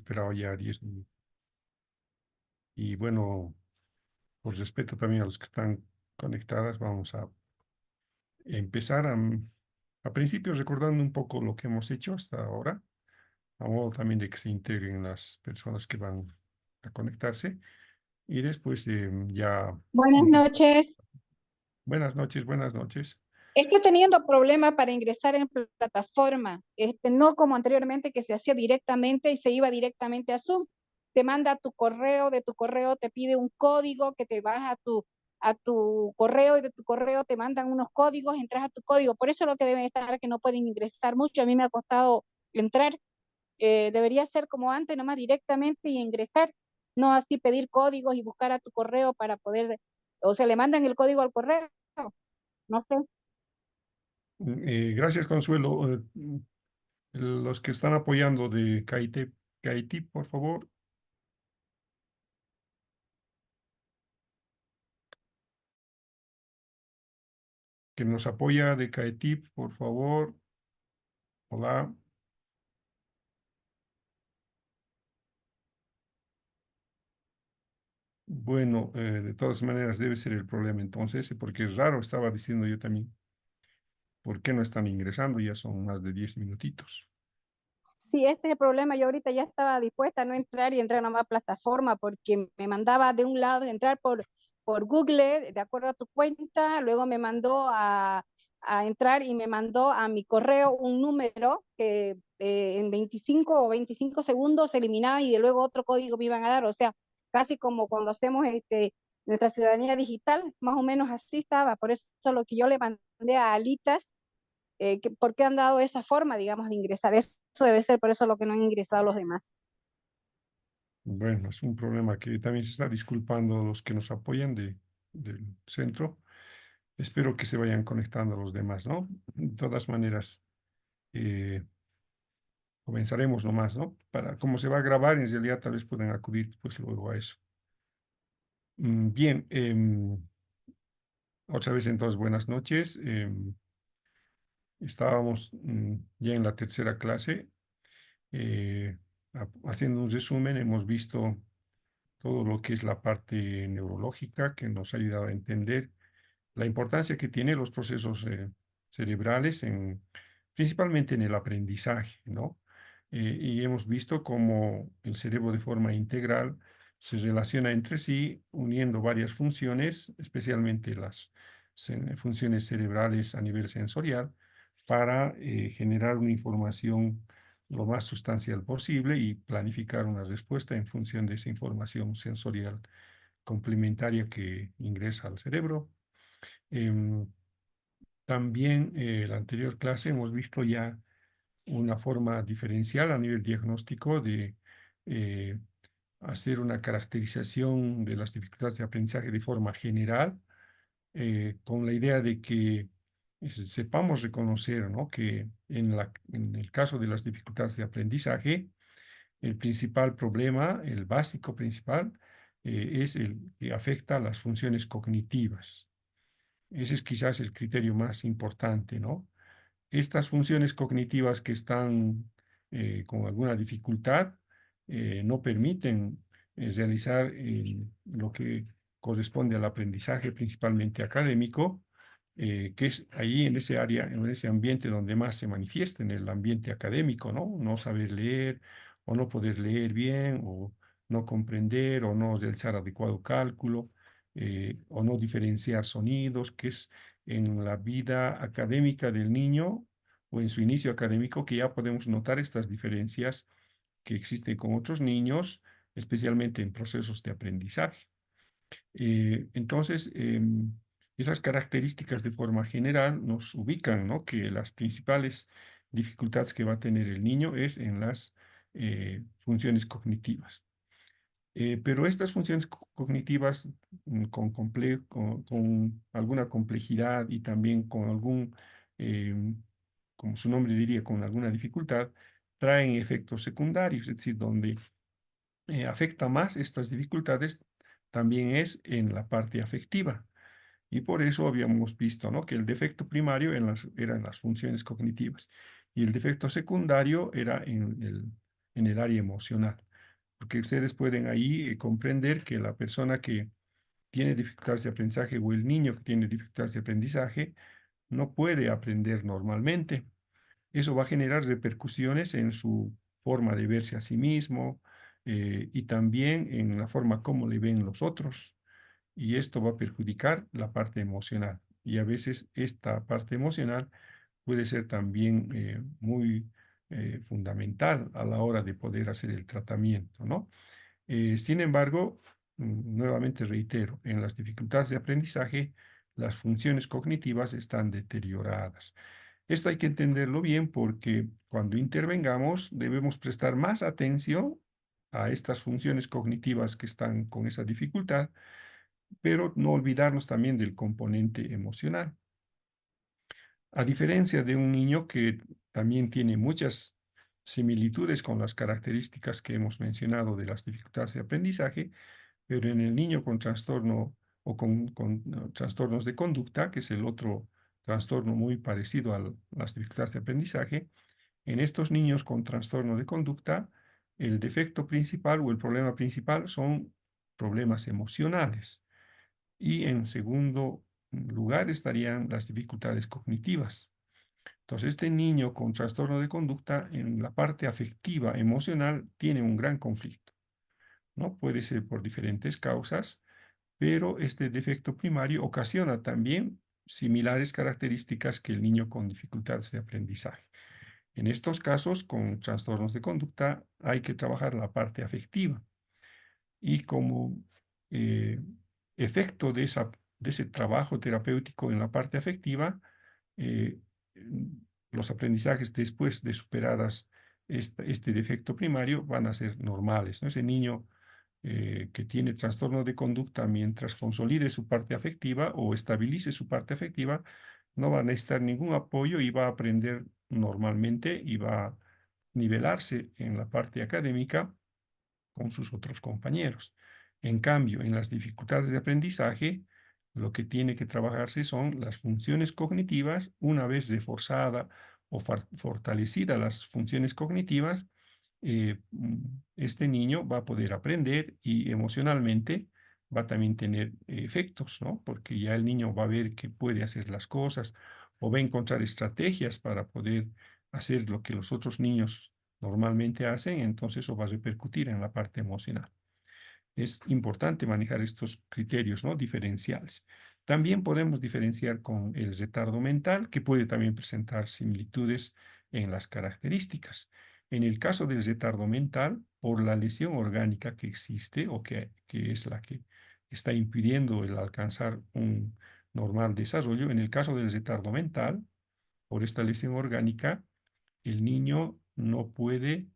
esperado ya 10 minutos. Y bueno, por respeto también a los que están conectadas, vamos a empezar a principio recordando un poco lo que hemos hecho hasta ahora, a modo también de que se integren las personas que van a conectarse. Y después ya... Buenas noches. Buenas noches, buenas noches. Estoy teniendo problemas para ingresar en plataforma, no como anteriormente que se hacía directamente y se iba directamente a Zoom. Te manda tu correo, de tu correo te pide un código que te vas a tu correo y de tu correo te mandan unos códigos, entras a tu código. Por eso es lo que deben estar, que no pueden ingresar mucho. A mí me ha costado entrar. Debería ser como antes, nomás directamente y ingresar, no así pedir códigos y buscar a tu correo para poder, o se le mandan el código al correo, no sé. Gracias, Consuelo. Los que están apoyando de CAITIP, por favor. Que nos apoya de CAITIP, por favor. Hola. Bueno, de todas maneras debe ser el problema entonces, porque es raro, estaba diciendo yo también. ¿Por qué no están ingresando? Ya son más de 10 minutitos. Sí, ese es el problema. Yo ahorita ya estaba dispuesta a no entrar y entrar a una nueva plataforma porque me mandaba de un lado entrar por Google, de acuerdo a tu cuenta, luego me mandó a entrar y me mandó a mi correo un número que en 25 o 25 segundos se eliminaba y de luego otro código me iban a dar. O sea, casi como cuando hacemos nuestra ciudadanía digital, más o menos así estaba. Por eso lo que yo le mandé a Alitas ¿por qué han dado esa forma, digamos, de ingresar? Eso debe ser por eso lo que no han ingresado los demás. Bueno, es un problema que también se está disculpando los que nos apoyan del centro. Espero que se vayan conectando los demás, ¿no? De todas maneras, eh, comenzaremos nomás, ¿no? Para, como se va a grabar, en realidad tal vez puedan acudir pues luego a eso. Bien, otra vez entonces buenas noches. Estábamos ya en la tercera clase. Haciendo un resumen, hemos visto todo lo que es la parte neurológica que nos ha ayudado a entender la importancia que tienen los procesos cerebrales, principalmente en el aprendizaje, ¿no? Y hemos visto cómo el cerebro de forma integral se relaciona entre sí, uniendo varias funciones, especialmente las funciones cerebrales a nivel sensorial, para generar una información lo más sustancial posible y planificar una respuesta en función de esa información sensorial complementaria que ingresa al cerebro. Em, También en la anterior clase hemos visto ya una forma diferencial a nivel diagnóstico de eh, hacer una caracterización de las dificultades de aprendizaje de forma general, con la idea de que sepamos reconocer, ¿no?, que en el caso de las dificultades de aprendizaje, el principal problema, el básico principal, es el que afecta a las funciones cognitivas. Ese es quizás el criterio más importante, ¿no? Estas funciones cognitivas que están con alguna dificultad no permiten realizar lo que corresponde al aprendizaje principalmente académico, que es ahí en ese área, en ese ambiente donde más se manifiesta, en el ambiente académico, ¿no? No saber leer o no poder leer bien o no comprender o no realizar adecuado cálculo o no diferenciar sonidos, que es en la vida académica del niño o en su inicio académico que ya podemos notar estas diferencias que existen con otros niños, especialmente en procesos de aprendizaje. Entonces, esas características de forma general nos ubican, ¿no?, que las principales dificultades que va a tener el niño es en las funciones cognitivas. Pero estas funciones cognitivas con alguna complejidad y también con como su nombre diría, con alguna dificultad, traen efectos secundarios, es decir, donde afecta más estas dificultades también es en la parte afectiva. Y por eso habíamos visto, ¿no?, que el defecto primario era en las funciones cognitivas y el defecto secundario era en el área emocional. porque ustedes pueden ahí comprender que la persona que tiene dificultades de aprendizaje o el niño que tiene dificultades de aprendizaje no puede aprender normalmente. Eso va a generar repercusiones en su forma de verse a sí mismo y también en la forma como le ven los otros. Y esto va a perjudicar la parte emocional. Y a veces esta parte emocional puede ser también muy fundamental a la hora de poder hacer el tratamiento, ¿no? Sin embargo, nuevamente reitero, en las dificultades de aprendizaje, las funciones cognitivas están deterioradas. Esto hay que entenderlo bien porque cuando intervengamos debemos prestar más atención a estas funciones cognitivas que están con esa dificultad, pero no olvidarnos también del componente emocional. A diferencia de un niño que también tiene muchas similitudes con las características que hemos mencionado de las dificultades de aprendizaje, pero en el niño con trastorno o con trastornos de conducta, que es el otro trastorno muy parecido a las dificultades de aprendizaje, en estos niños con trastorno de conducta, el defecto principal o el problema principal son problemas emocionales. Y en segundo lugar estarían las dificultades cognitivas. Entonces, este niño con trastorno de conducta en la parte afectiva, emocional, tiene un gran conflicto, ¿no? Puede ser por diferentes causas, pero este defecto primario ocasiona también similares características que el niño con dificultades de aprendizaje. En estos casos, con trastornos de conducta, hay que trabajar la parte afectiva y como eh, efecto de ese trabajo terapéutico en la parte afectiva, eh, los aprendizajes después de superadas este defecto primario van a ser normales, ¿no? Ese niño que tiene trastorno de conducta mientras consolide su parte afectiva o estabilice su parte afectiva, no va a necesitar ningún apoyo y va a aprender normalmente y va a nivelarse en la parte académica con sus otros compañeros. En cambio, en las dificultades de aprendizaje, lo que tiene que trabajarse son las funciones cognitivas. Una vez reforzada o fortalecida las funciones cognitivas, este niño va a poder aprender y emocionalmente va a también tener efectos, ¿no? Porque ya el niño va a ver que puede hacer las cosas o va a encontrar estrategias para poder hacer lo que los otros niños normalmente hacen, entonces eso va a repercutir en la parte emocional. Es importante manejar estos criterios, ¿no? Diferenciales. También podemos diferenciar con el retardo mental, que puede también presentar similitudes en las características. En el caso del retardo mental, por la lesión orgánica que existe o que es la que está impidiendo el alcanzar un normal desarrollo, en el caso del retardo mental, por esta lesión orgánica, el niño no puede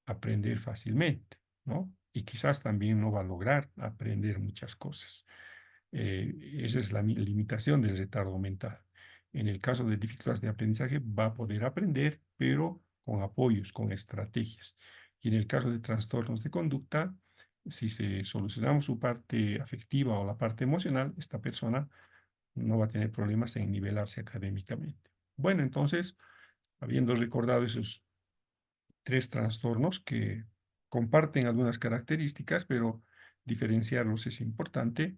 aprender fácilmente, ¿no? Y quizás también no va a lograr aprender muchas cosas. Esa es la limitación del retardo mental. En el caso de dificultades de aprendizaje, va a poder aprender, pero con apoyos, con estrategias. Y en el caso de trastornos de conducta, si se solucionamos su parte afectiva o la parte emocional, esta persona no va a tener problemas en nivelarse académicamente. Bueno, entonces, habiendo recordado esos tres trastornos que comparten algunas características, pero diferenciarlos es importante.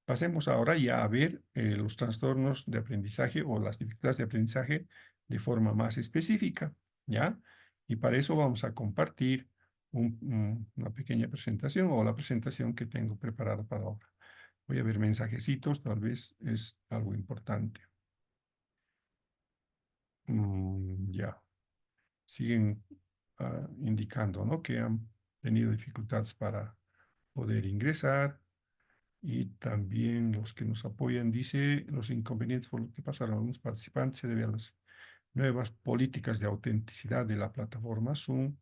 Pasemos ahora ya a ver los trastornos de aprendizaje o las dificultades de aprendizaje de forma más específica, ¿ya? Y para eso vamos a compartir una pequeña presentación o la presentación que tengo preparada para ahora. Voy a ver mensajecitos, tal vez es algo importante. Ya. Siguen indicando, ¿no? Que han tenido dificultades para poder ingresar y también los que nos apoyan dice los inconvenientes por los que pasaron algunos participantes se debe a las nuevas políticas de autenticidad de la plataforma Zoom,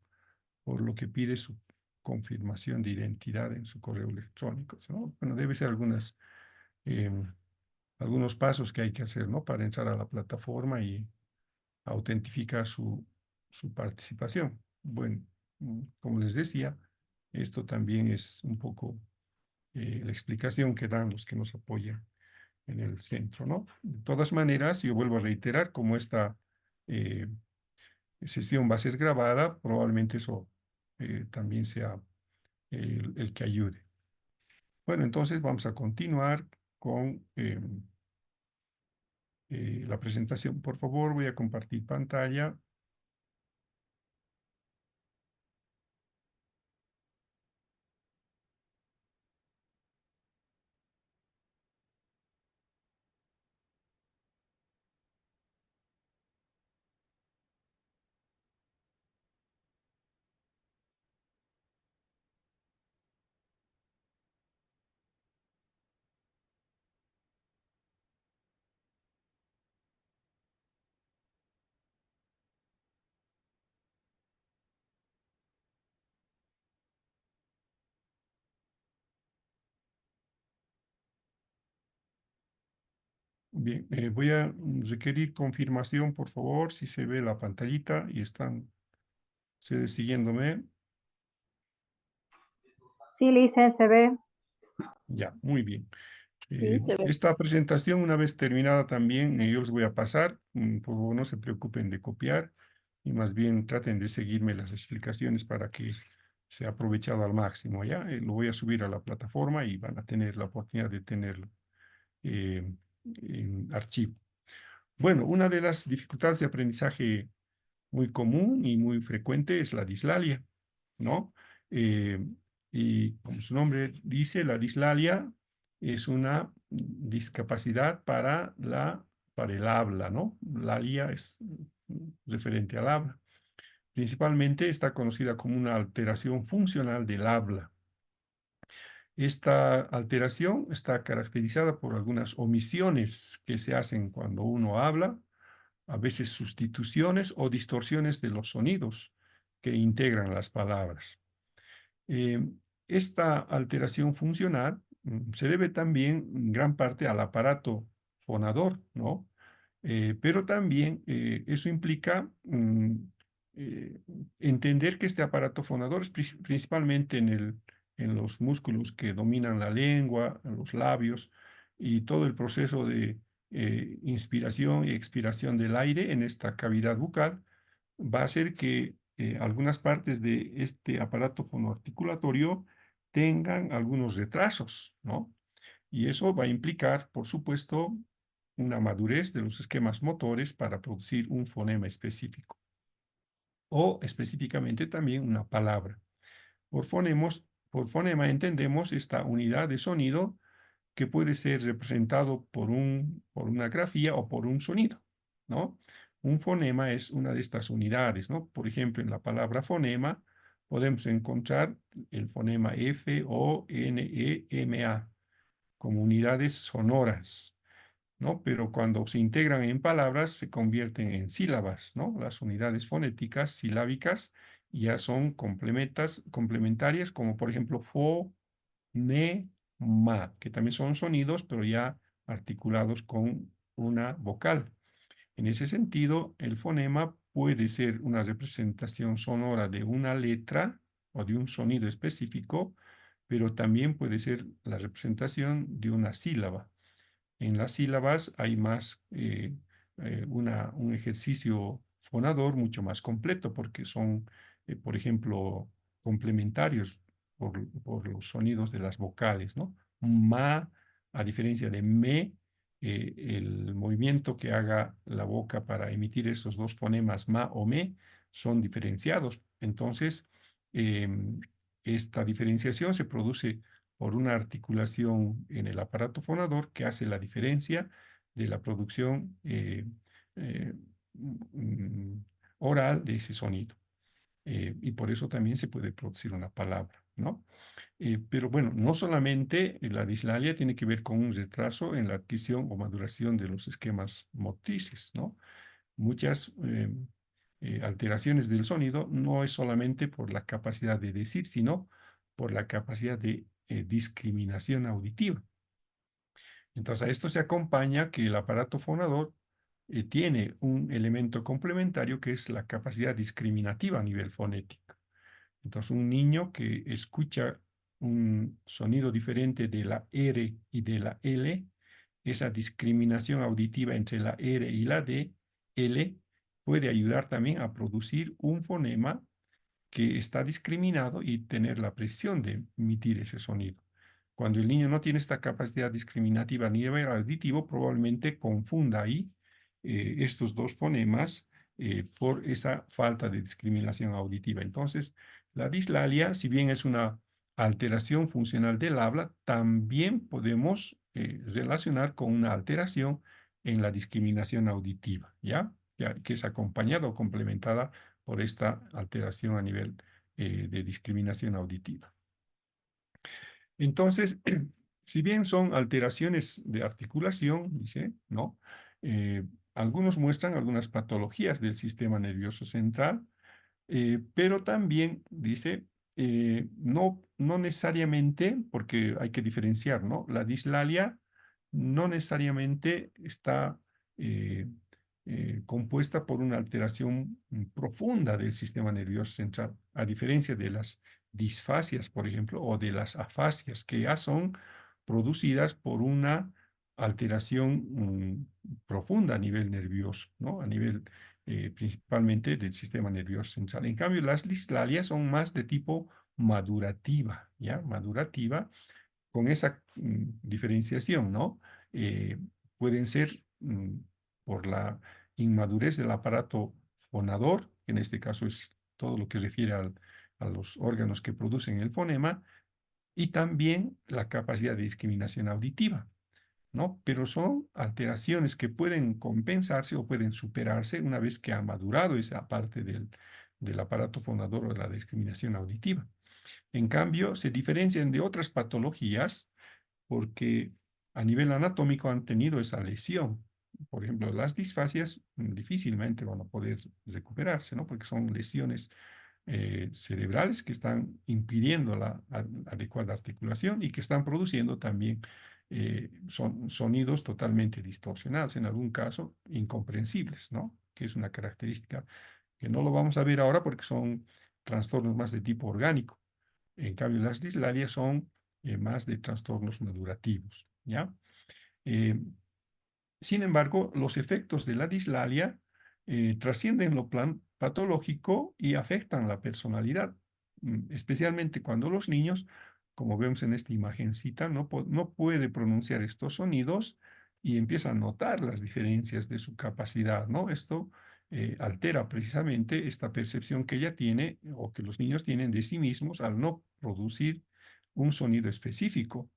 por lo que pide su confirmación de identidad en su correo electrónico, ¿no? Bueno, debe ser algunos pasos que hay que hacer, ¿no? Para entrar a la plataforma y autentificar su participación. Bueno, como les decía, esto también es un poco la explicación que dan los que nos apoyan en el centro, ¿no? De todas maneras, yo vuelvo a reiterar, como esta eh, sesión va a ser grabada, probablemente eso también sea el que ayude. Bueno, entonces vamos a continuar con la presentación. Por favor, voy a compartir pantalla. Bien, voy a requerir confirmación, por favor, si se ve la pantallita y están ustedes siguiéndome. Sí, Licen, se ve. Ya, muy bien. Sí, se ve. Esta presentación, una vez terminada también, yo les voy a pasar. Por favor, no se preocupen de copiar y más bien traten de seguirme las explicaciones para que sea aprovechado al máximo. Ya, lo voy a subir a la plataforma y van a tener la oportunidad de tenerlo eh, en archivo. Bueno, una de las dificultades de aprendizaje muy común y muy frecuente es la dislalia, ¿no? Eh, y como su nombre dice, la dislalia es una discapacidad para el habla, ¿no? Lalia es referente al habla. Principalmente está conocida como una alteración funcional del habla. Esta alteración está caracterizada por algunas omisiones que se hacen cuando uno habla, a veces sustituciones o distorsiones de los sonidos que integran las palabras. Eh, Esta alteración funcional se debe también en gran parte al aparato fonador, ¿no? Pero también eso implica eh, entender que este aparato fonador es principalmente en los músculos que dominan la lengua, los labios y todo el proceso de inspiración y expiración del aire en esta cavidad bucal va a hacer que algunas partes de este aparato fonoarticulatorio tengan algunos retrasos, ¿no? Y eso va a implicar, por supuesto, una madurez de los esquemas motores para producir un fonema específico o específicamente también una palabra. Por fonema entendemos esta unidad de sonido que puede ser representado por una grafía o por un sonido, ¿no? Un fonema es una de estas unidades, ¿no? Por ejemplo, en la palabra fonema podemos encontrar el fonema F, O, N, E, M, A como unidades sonoras, ¿no? Pero cuando se integran en palabras se convierten en sílabas, ¿no? Las unidades fonéticas silábicas ya son complementarias, como por ejemplo fo, ne, ma, que también son sonidos, pero ya articulados con una vocal. En ese sentido, el fonema puede ser una representación sonora de una letra o de un sonido específico, pero también puede ser la representación de una sílaba. En las sílabas hay más un ejercicio fonador mucho más completo porque son, por ejemplo, complementarios por los sonidos de las vocales, ¿no? Ma, a diferencia de me, el movimiento que haga la boca para emitir esos dos fonemas ma o me son diferenciados. Entonces, esta diferenciación se produce por una articulación en el aparato fonador que hace la diferencia de la producción eh, mm, oral de ese sonido. Y por eso también se puede producir una palabra, ¿no? Pero bueno, no solamente la dislalia tiene que ver con un retraso en la adquisición o maduración de los esquemas motrices, ¿no? Muchas alteraciones del sonido no es solamente por la capacidad de decir, sino por la capacidad de discriminación auditiva. Entonces, a esto se acompaña que el aparato fonador tiene un elemento complementario que es la capacidad discriminativa a nivel fonético. Entonces, un niño que escucha un sonido diferente de la R y de la L, esa discriminación auditiva entre la R y la D, L, puede ayudar también a producir un fonema que está discriminado y tener la precisión de emitir ese sonido. Cuando el niño no tiene esta capacidad discriminativa a nivel auditivo, probablemente confunda ahí estos dos fonemas por esa falta de discriminación auditiva. Entonces, la dislalia, si bien es una alteración funcional del habla, también podemos relacionar con una alteración en la discriminación auditiva, ¿ya? Que es acompañada o complementada por esta alteración a nivel de discriminación auditiva. Entonces, si bien son alteraciones de articulación, dice, ¿no? Algunos muestran algunas patologías del sistema nervioso central, pero también, dice, no necesariamente, porque hay que diferenciar, ¿no? La dislalia no necesariamente está compuesta por una alteración profunda del sistema nervioso central, a diferencia de las disfasias, por ejemplo, o de las afasias, que ya son producidas por una alteración profunda a nivel nervioso, ¿no? A nivel principalmente del sistema nervioso central. En cambio, las dislalias son más de tipo madurativa, ¿ya? Madurativa, con esa diferenciación, ¿no? Pueden ser por la inmadurez del aparato fonador, que en este caso es todo lo que refiere a los órganos que producen el fonema, y también la capacidad de discriminación auditiva, ¿no? Pero son alteraciones que pueden compensarse o pueden superarse una vez que ha madurado esa parte del aparato fonador o de la discriminación auditiva. En cambio, se diferencian de otras patologías porque a nivel anatómico han tenido esa lesión. Por ejemplo, las disfasias difícilmente van a poder recuperarse, ¿no? Porque son lesiones cerebrales que están impidiendo la adecuada articulación y que están produciendo también sonidos totalmente distorsionados, en algún caso incomprensibles, ¿no? Que es una característica que no lo vamos a ver ahora porque son trastornos más de tipo orgánico. En cambio, las dislalias son más de trastornos madurativos, ¿ya? Sin embargo, los efectos de la dislalia trascienden lo patológico y afectan la personalidad, especialmente cuando los niños, como vemos en esta imagencita, no puede pronunciar estos sonidos y empieza a notar las diferencias de su capacidad, ¿no? Esto altera precisamente esta percepción que ella tiene o que los niños tienen de sí mismos al no producir un sonido específico.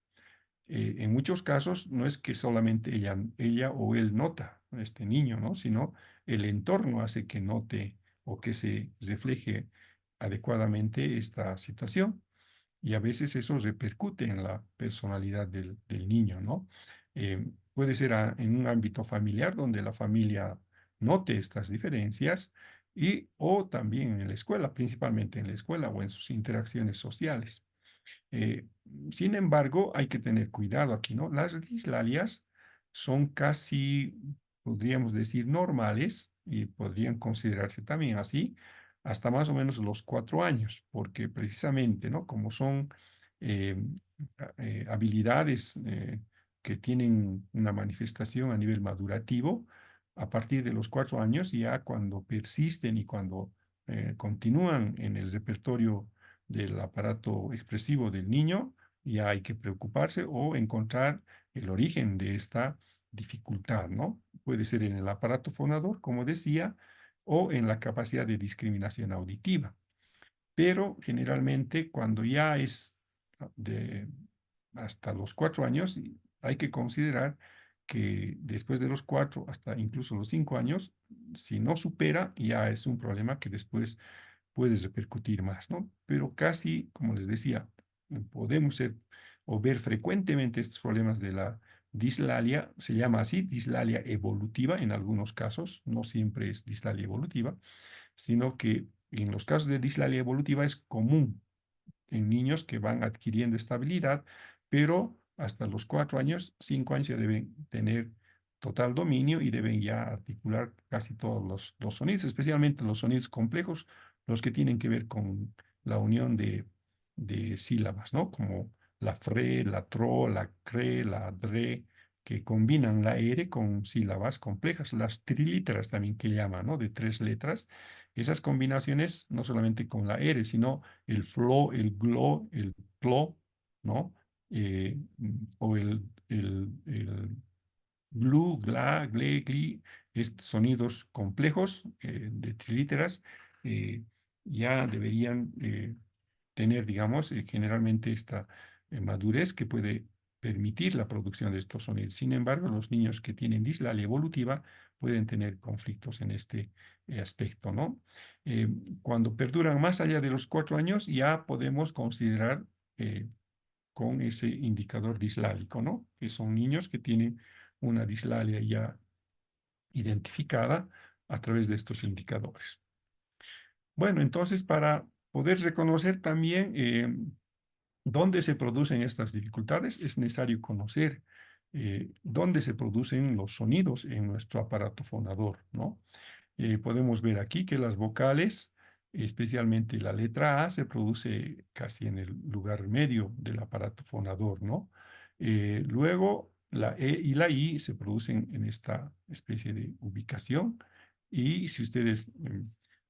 En muchos casos no es que solamente ella o él nota, este niño, ¿no? Sino el entorno hace que note o que se refleje adecuadamente esta situación. Y a veces eso repercute en la personalidad del niño, ¿no? Puede ser en un ámbito familiar donde la familia note estas diferencias o también en la escuela, principalmente en la escuela o en sus interacciones sociales. Eh, Sin embargo, hay que tener cuidado aquí, ¿no? Las dislalias son casi, podríamos decir, normales y podrían considerarse también así hasta más o menos los 4 años, porque precisamente, ¿no? Como son eh, habilidades que tienen una manifestación a nivel madurativo, a partir de los 4 años, ya cuando persisten y cuando continúan en el repertorio del aparato expresivo del niño, ya hay que preocuparse o encontrar el origen de esta dificultad, ¿no? Puede ser en el aparato fonador, como decía, o en la capacidad de discriminación auditiva. Pero generalmente cuando ya es de hasta los 4 años, hay que considerar que después de los 4 hasta incluso los 5 años, si no supera, ya es un problema que después puede repercutir más, ¿no? Pero casi, como les decía, podemos ser o ver frecuentemente estos problemas de la dislalia, se llama así, dislalia evolutiva en algunos casos, no siempre es dislalia evolutiva, sino que en los casos de dislalia evolutiva es común en niños que van adquiriendo estabilidad, pero hasta los 4 años, 5 años ya deben tener total dominio y deben ya articular casi todos los sonidos, especialmente los sonidos complejos, los que tienen que ver con la unión de sílabas, ¿no? Como la fre, la tro, la cre, la dre, que combinan la R con sílabas complejas, las trilíteras también que llaman, ¿no? De 3 letras. Esas combinaciones, no solamente con la R, sino el flo, el glo, el plo, ¿no? O el glu, gla, gle, gli, sonidos complejos de trilíteras, eh, ya deberían tener, digamos, generalmente esta madurez que puede permitir la producción de estos sonidos. Sin embargo, los niños que tienen dislalia evolutiva pueden tener conflictos en este aspecto, ¿no? Cuando perduran más allá de los 4 años, ya podemos considerar con ese indicador dislálico, ¿no? Que son niños que tienen una dislalia ya identificada a través de estos indicadores. Bueno, entonces para poder reconocer también dónde se producen estas dificultades, es necesario conocer dónde se producen los sonidos en nuestro aparato fonador, ¿no? Podemos ver aquí que las vocales, especialmente la letra A, se produce casi en el lugar medio del aparato fonador, ¿no? Luego, la E y la I se producen en esta especie de ubicación. Y si ustedes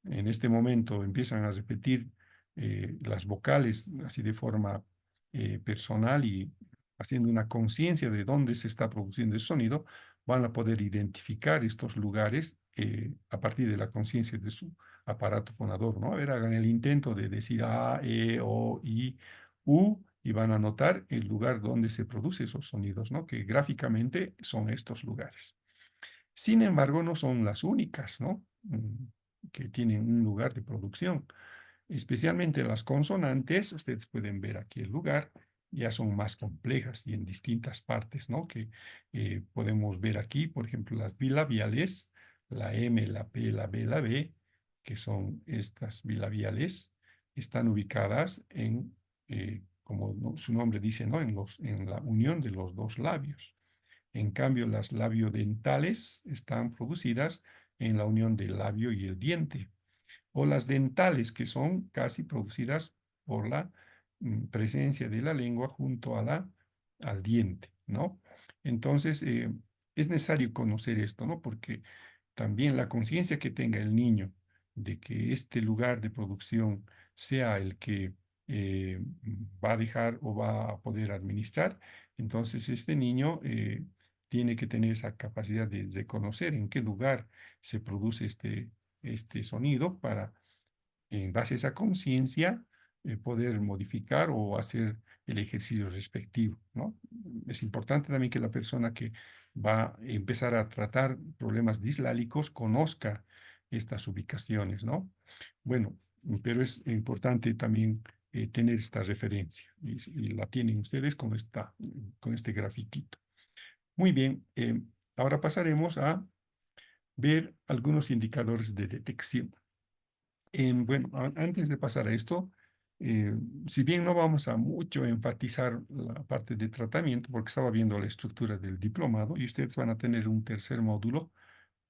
en este momento empiezan a repetir las vocales así de forma personal y haciendo una conciencia de dónde se está produciendo el sonido, van a poder identificar estos lugares a partir de la conciencia de su aparato fonador, ¿no? A ver, hagan el intento de decir A, E, O, I, U y van a notar el lugar donde se producen esos sonidos, ¿no? Que gráficamente son estos lugares. Sin embargo, no son las únicas, ¿no? Que tienen un lugar de producción. Especialmente las consonantes, ustedes pueden ver aquí el lugar, ya son más complejas y en distintas partes, ¿no? Que podemos ver aquí, por ejemplo, las bilabiales, la M, la P, la B, la B, que son estas bilabiales, están ubicadas en, como su nombre dice, ¿no? En la unión de los dos labios. En cambio, las labiodentales están producidas en la unión del labio y el diente, o las dentales, que son casi producidas por la presencia de la lengua junto a al diente, ¿no? Entonces, es necesario conocer esto, ¿no? Porque también la conciencia que tenga el niño de que este lugar de producción sea el que va a dejar o va a poder administrar, entonces este niño tiene que tener esa capacidad de conocer en qué lugar se produce este sonido para, en base a esa conciencia, poder modificar o hacer el ejercicio respectivo, ¿no? Es importante también que la persona que va a empezar a tratar problemas dislálicos conozca estas ubicaciones, ¿no? Bueno, pero es importante también tener esta referencia y la tienen ustedes con este grafiquito. Muy bien, ahora pasaremos a ver algunos indicadores de detección. Bueno, antes de pasar a esto, si bien no vamos a mucho enfatizar la parte de tratamiento, porque estaba viendo la estructura del diplomado y ustedes van a tener un tercer módulo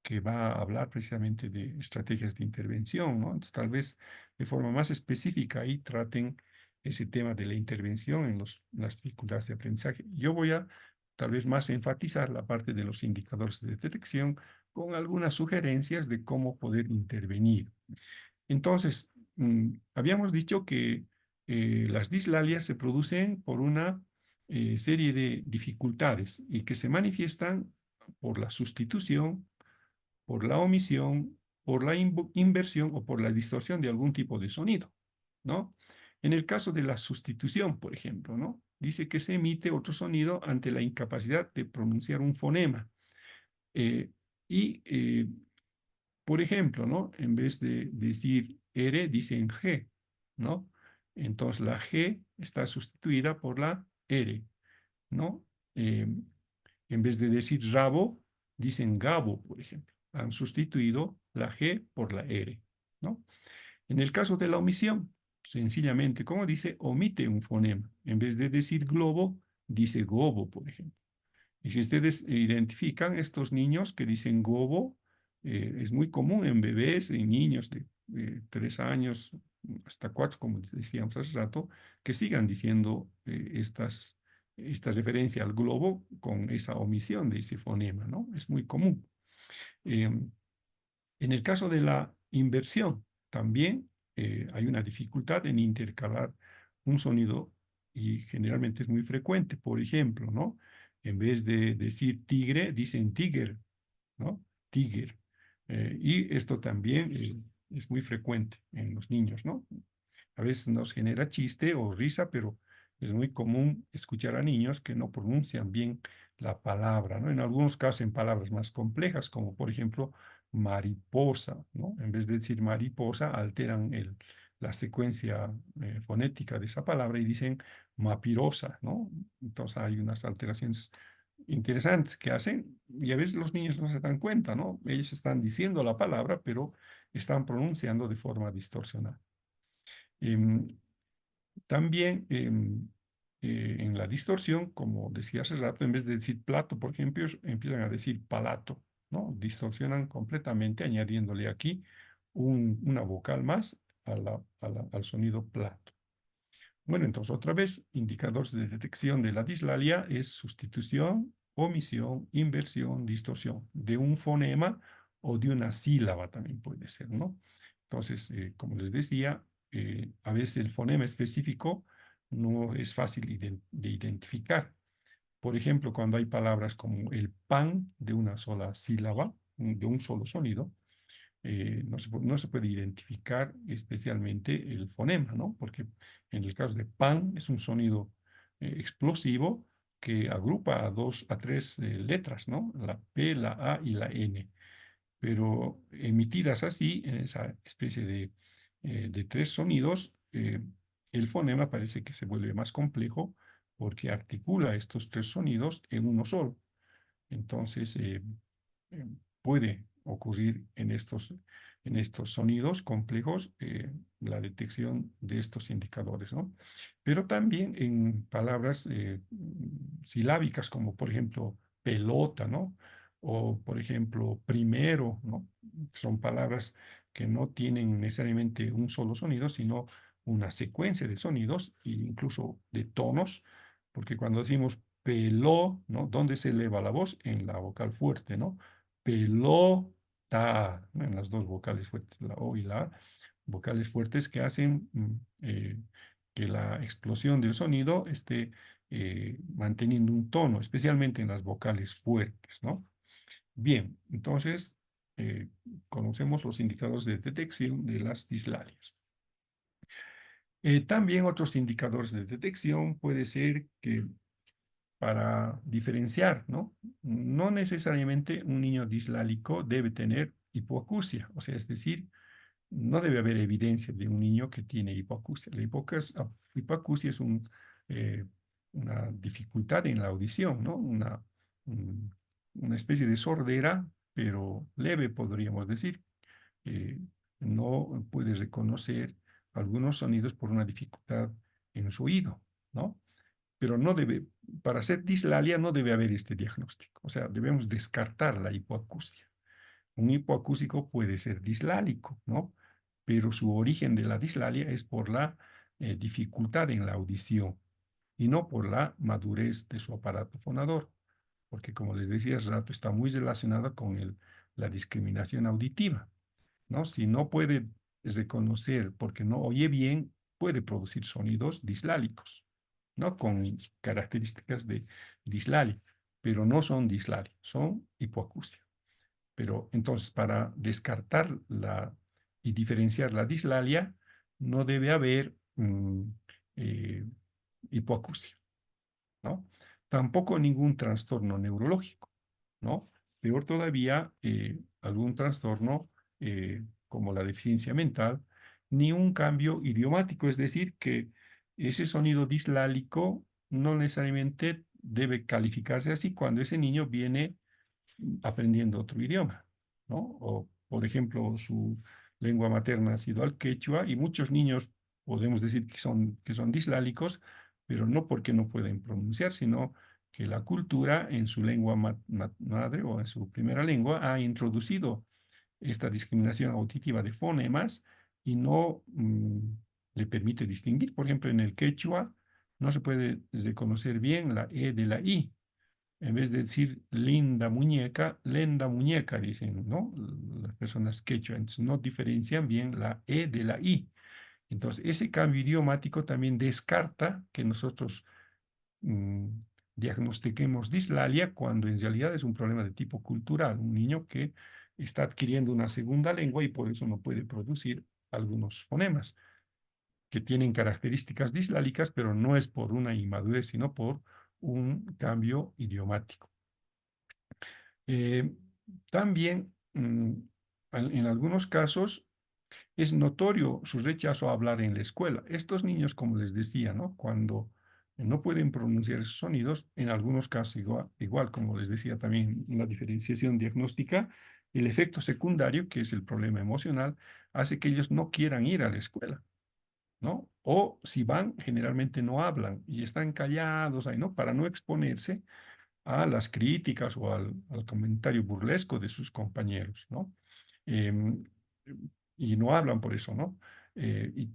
que va a hablar precisamente de estrategias de intervención, ¿no? Entonces, tal vez de forma más específica ahí traten ese tema de la intervención en las dificultades de aprendizaje. Yo voy a tal vez más enfatizar la parte de los indicadores de detección con algunas sugerencias de cómo poder intervenir. Entonces, habíamos dicho que las dislalias se producen por una serie de dificultades y que se manifiestan por la sustitución, por la omisión, por la inversión o por la distorsión de algún tipo de sonido, ¿no? En el caso de la sustitución, por ejemplo, ¿no? Dice que se emite otro sonido ante la incapacidad de pronunciar un fonema. Eh, y por ejemplo, ¿no? En vez de decir R, dicen G, ¿no? Entonces la G está sustituida por la R, ¿no? En vez de decir rabo, dicen gabo, por ejemplo. Han sustituido la G por la R, ¿no? En el caso de la omisión, sencillamente, como dice, omite un fonema. En vez de decir globo, dice gobo, por ejemplo. Y si ustedes identifican estos niños que dicen gobo, es muy común en bebés y niños de 3 años hasta 4, como decíamos hace rato, que sigan diciendo esta referencia al globo con esa omisión de ese fonema, ¿no? Es muy común. En el caso de la inversión, también hay una dificultad en intercalar un sonido y generalmente es muy frecuente. Por ejemplo, ¿no? En vez de decir tigre, dicen tiger, ¿no? Tiger. Y esto también es muy frecuente en los niños, ¿no? A veces nos genera chiste o risa, pero es muy común escuchar a niños que no pronuncian bien la palabra, ¿no? En algunos casos en palabras más complejas, como por ejemplo mariposa, ¿no? En vez de decir mariposa, alteran la secuencia fonética de esa palabra y dicen mapirosa, ¿no? Entonces hay unas alteraciones interesantes que hacen y a veces los niños no se dan cuenta, ¿no? Ellos están diciendo la palabra, pero están pronunciando de forma distorsionada. Em, También en la distorsión, como decía hace rato, en vez de decir plato, por ejemplo, empiezan a decir palato, ¿no? Distorsionan completamente añadiéndole aquí una vocal más al sonido plato. Bueno, entonces otra vez, indicadores de detección de la dislalia es sustitución, omisión, inversión, distorsión de un fonema o de una sílaba también puede ser, ¿no? Entonces, como les decía, a veces el fonema específico no es fácil de identificar. Por ejemplo, cuando hay palabras como el pan de una sola sílaba, de un solo sonido, no se puede identificar especialmente el fonema, ¿no? Porque en el caso de pan es un sonido explosivo que agrupa a tres letras, ¿no? La P, la A y la N. Pero emitidas así, en esa especie de tres sonidos, el fonema parece que se vuelve más complejo porque articula estos tres sonidos en uno solo. Entonces, eh, puede ocurrir en estos sonidos complejos la detección de estos indicadores, ¿no? Pero también en palabras silábicas como por ejemplo pelota, ¿no? O por ejemplo primero, ¿no? Son palabras que no tienen necesariamente un solo sonido, sino una secuencia de sonidos e incluso de tonos, porque cuando decimos peló, ¿no? ¿Dónde se eleva la voz? En la vocal fuerte, ¿no? Pelota, ¿no? En las dos vocales fuertes, la O y la A, vocales fuertes que hacen que la explosión del sonido esté manteniendo un tono, especialmente en las vocales fuertes, ¿no? Bien, entonces conocemos los indicadores de detección de las dislalias. También otros indicadores de detección puede ser que para diferenciar, ¿no? No necesariamente un niño dislálico debe tener hipoacusia, o sea, es decir, no debe haber evidencia de un niño que tiene hipoacusia. La hipoacusia es una dificultad en la audición, ¿no? Una especie de sordera, pero leve, podríamos decir. Eh, no puede reconocer algunos sonidos por una dificultad en su oído, ¿no? Pero no debe, para ser dislalia no debe haber este diagnóstico. O sea, debemos descartar la hipoacusia. Un hipoacúsico puede ser dislálico, ¿no? Pero su origen de la dislalia es por la dificultad en la audición y no por la madurez de su aparato fonador, porque como les decía hace rato, está muy relacionada con la discriminación auditiva, ¿no? Si no puede reconocer porque no oye bien, puede producir sonidos dislálicos, ¿no? Con características de dislalia, pero no son dislalia, son hipoacusia. Pero entonces, para descartar y diferenciar la dislalia, no debe haber eh, hipoacusia, ¿no? Tampoco ningún trastorno neurológico, ¿no? Peor todavía, algún trastorno como la deficiencia mental, ni un cambio idiomático, es decir, que ese sonido dislálico no necesariamente debe calificarse así cuando ese niño viene aprendiendo otro idioma, ¿no? O, por ejemplo, su lengua materna ha sido el quechua y muchos niños podemos decir que son dislálicos, pero no porque no pueden pronunciar, sino que la cultura en su lengua madre o en su primera lengua ha introducido esta discriminación auditiva de fonemas y no le permite distinguir. Por ejemplo, en el quechua, no se puede reconocer bien la E de la I. En vez de decir linda muñeca, dicen, ¿no? Las personas quechua, entonces no diferencian bien la E de la I. Entonces, ese cambio idiomático también descarta que nosotros mm, diagnostiquemos dislalia cuando en realidad es un problema de tipo cultural, un niño que está adquiriendo una segunda lengua y por eso no puede producir algunos fonemas que tienen características dislálicas, pero no es por una inmadurez, sino por un cambio idiomático. Eh, También, en algunos casos, es notorio su rechazo a hablar en la escuela. Estos niños, como les decía, ¿no? Cuando no pueden pronunciar esos sonidos, en algunos casos, igual como les decía también en la diferenciación diagnóstica, el efecto secundario, que es el problema emocional, hace que ellos no quieran ir a la escuela, ¿no? O si van, generalmente no hablan y están callados ahí, ¿no? Para no exponerse a las críticas o al comentario burlesco de sus compañeros, ¿no? Em, y no hablan por eso, ¿no? Y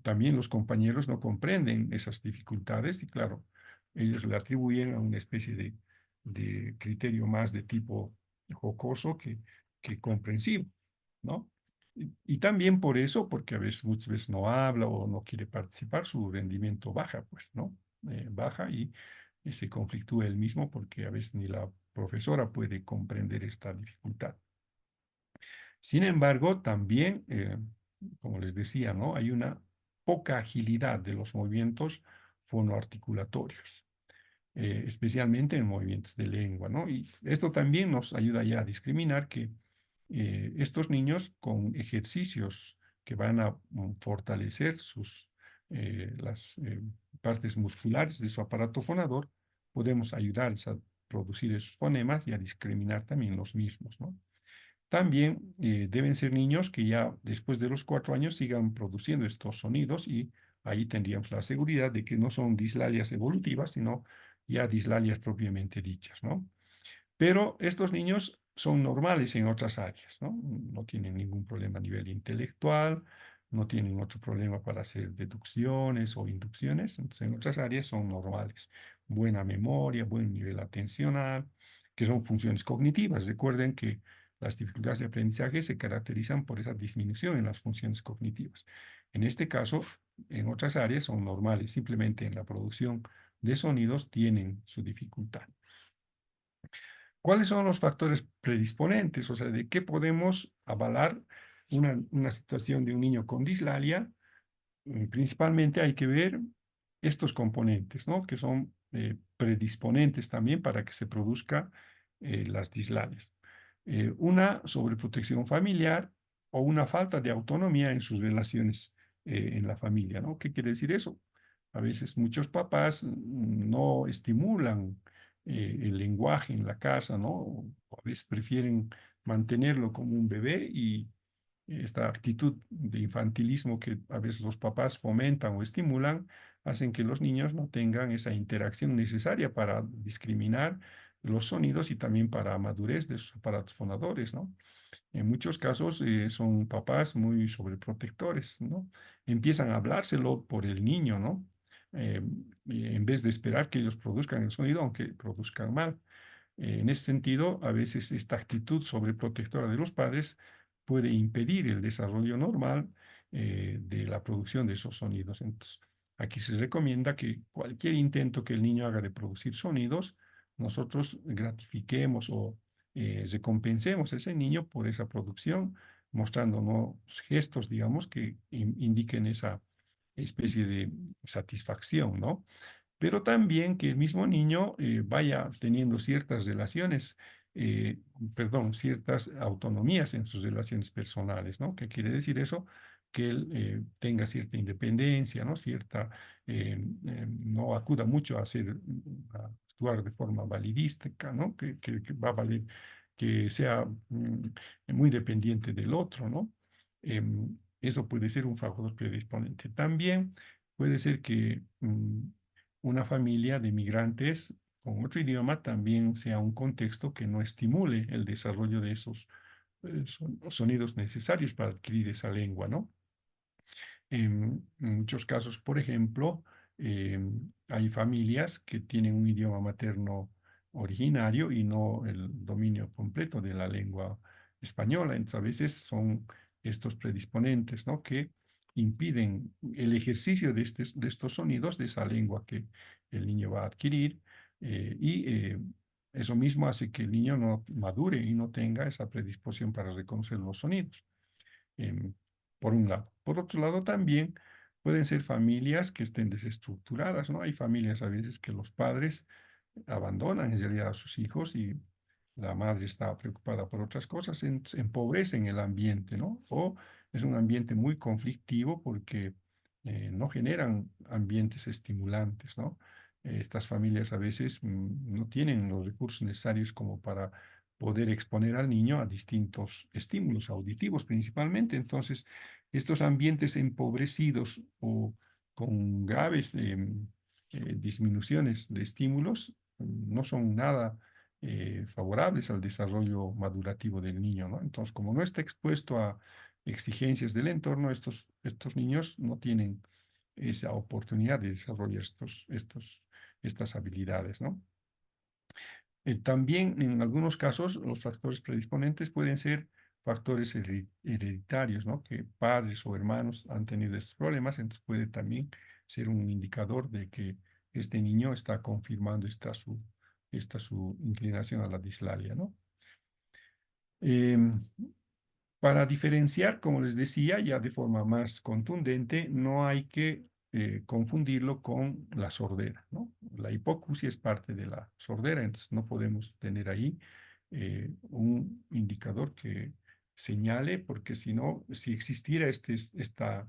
también los compañeros no comprenden esas dificultades y claro, ellos le atribuyen a una especie de criterio más de tipo jocoso que comprensivo, ¿no? Y también por eso, porque a veces, muchas veces no habla o no quiere participar, su rendimiento baja, pues, ¿no? Baja y se conflictúa él mismo porque a veces ni la profesora puede comprender esta dificultad. Sin embargo, también, como les decía, ¿no? Hay una poca agilidad de los movimientos fonoarticulatorios, especialmente en movimientos de lengua, ¿no? Y esto también nos ayuda ya a discriminar que estos niños con ejercicios que van a fortalecer las partes musculares de su aparato fonador, podemos ayudarles a producir esos fonemas y a discriminar también los mismos, ¿no? También deben ser niños que ya después de los 4 años sigan produciendo estos sonidos y ahí tendríamos la seguridad de que no son dislalias evolutivas, sino ya dislalias propiamente dichas, ¿no? Pero estos niños son normales en otras áreas, ¿no? No tienen ningún problema a nivel intelectual, no tienen otro problema para hacer deducciones o inducciones, entonces en otras áreas son normales. Buena memoria, buen nivel atencional, que son funciones cognitivas. Recuerden que las dificultades de aprendizaje se caracterizan por esa disminución en las funciones cognitivas. En este caso, en otras áreas son normales, simplemente en la producción de sonidos tienen su dificultad. ¿Cuáles son los factores predisponentes? O sea, ¿de qué podemos avalar una situación de un niño con dislalia? Principalmente hay que ver estos componentes, ¿no? Que son predisponentes también para que se produzca las dislalias. Una sobreprotección familiar o una falta de autonomía en sus relaciones en la familia, ¿no? ¿Qué quiere decir eso? A veces muchos papás no estimulan el lenguaje en la casa, ¿no? O a veces prefieren mantenerlo como un bebé y esta actitud de infantilismo que a veces los papás fomentan o estimulan, hacen que los niños no tengan esa interacción necesaria para discriminar los sonidos y también para madurez de sus aparatos fonadores, ¿no? En muchos casos son papás muy sobreprotectores, ¿no? Empiezan a hablárselo por el niño, ¿no? En vez de esperar que ellos produzcan el sonido, aunque produzcan mal. En ese sentido, a veces esta actitud sobreprotectora de los padres puede impedir el desarrollo normal de la producción de esos sonidos. Entonces, aquí se recomienda que cualquier intento que el niño haga de producir sonidos, nosotros gratifiquemos o recompensemos a ese niño por esa producción, mostrándonos gestos, digamos, que indiquen esa especie de satisfacción, ¿no? Pero también que el mismo niño vaya teniendo ciertas relaciones, eh, perdón, ciertas autonomías en sus relaciones personales, ¿no? ¿Qué quiere decir eso? Que él tenga cierta independencia, ¿no? No acuda mucho a actuar de forma validística, ¿no? Que va a valer, que sea muy dependiente del otro, ¿no? Eso puede ser un factor predisponente. También puede ser que una familia de migrantes con otro idioma también sea un contexto que no estimule el desarrollo de esos sonidos necesarios para adquirir esa lengua, ¿no? En muchos casos, por ejemplo, hay familias que tienen un idioma materno originario y no el dominio completo de la lengua española. Entonces, a veces son estos predisponentes, ¿no?, que impiden el ejercicio de estos sonidos, de esa lengua que el niño va a adquirir, eso mismo hace que el niño no madure y no tenga esa predisposición para reconocer los sonidos, em, por un lado. Por otro lado, también pueden ser familias que estén desestructuradas, ¿no? Hay familias a veces que los padres abandonan en realidad a sus hijos y la madre está preocupada por otras cosas, empobrecen el ambiente, ¿no? O es un ambiente muy conflictivo porque no generan ambientes estimulantes, ¿no? Estas familias a veces no tienen los recursos necesarios como para poder exponer al niño a distintos estímulos auditivos principalmente. Entonces, estos ambientes empobrecidos o con graves disminuciones de estímulos no son nada favorables al desarrollo madurativo del niño, ¿no? Entonces, como no está expuesto a exigencias del entorno, estos niños no tienen esa oportunidad de desarrollar estas habilidades, ¿no? También en algunos casos los factores predisponentes pueden ser factores hereditarios, ¿no? Que padres o hermanos han tenido estos problemas, entonces puede también ser un indicador de que este niño está confirmando su inclinación a la dislalia, ¿no? Em, para diferenciar, como les decía, ya de forma más contundente, no hay que confundirlo con la sordera, ¿no? La hipoacusia es parte de la sordera, entonces no podemos tener ahí un indicador que señale, porque si no, si existiera esta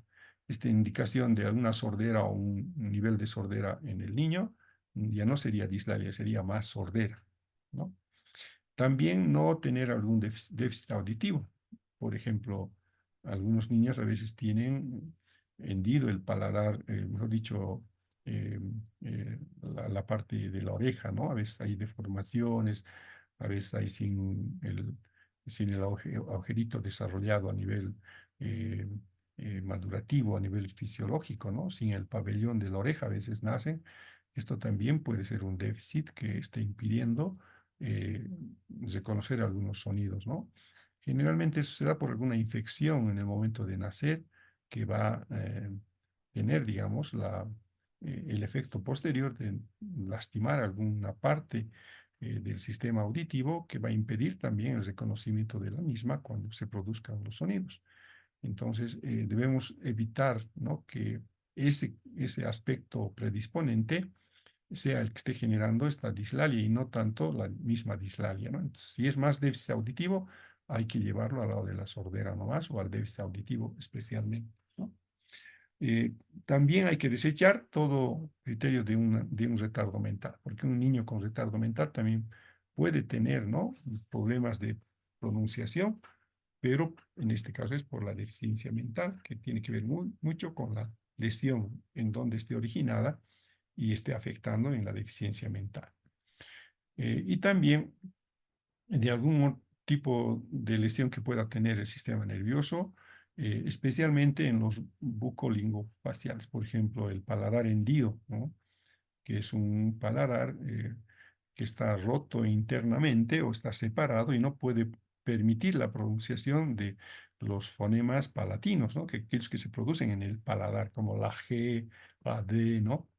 indicación de alguna sordera o un nivel de sordera en el niño, ya no sería dislalia, sería más sordera, ¿no? También no tener algún déficit auditivo. Por ejemplo, algunos niños a veces tienen hendido el paladar, mejor dicho, eh, la parte de la oreja, ¿no? A veces hay deformaciones, a veces hay sin el agujerito desarrollado a nivel eh, madurativo, a nivel fisiológico, ¿no? Sin el pabellón de la oreja a veces nacen. Esto también puede ser un déficit que esté impidiendo eh, reconocer algunos sonidos, ¿no? Generalmente eso se da por alguna infección en el momento de nacer que va a tener, digamos, el efecto posterior de lastimar alguna parte del sistema auditivo que va a impedir también el reconocimiento de la misma cuando se produzcan los sonidos. Entonces, debemos evitar, ¿no?, que ese aspecto predisponente sea el que esté generando esta dislalia y no tanto la misma dislalia, ¿no? Entonces, si es más déficit auditivo, hay que llevarlo al lado de la sordera nomás o al déficit auditivo especialmente, ¿no? Eh, También hay que desechar todo criterio de un retardo mental, porque un niño con retardo mental también puede tener, ¿no?, problemas de pronunciación, pero en este caso es por la deficiencia mental, que tiene que ver mucho con la lesión en donde esté originada y esté afectando en la deficiencia mental. Y también de algún tipo de lesión que pueda tener el sistema nervioso, especialmente en los bucolingofaciales, por ejemplo, el paladar hendido, ¿no?, que es un paladar que está roto internamente o está separado y no puede permitir la pronunciación de los fonemas palatinos, ¿no?, aquellos que se producen en el paladar, como la G, la D, ¿no?,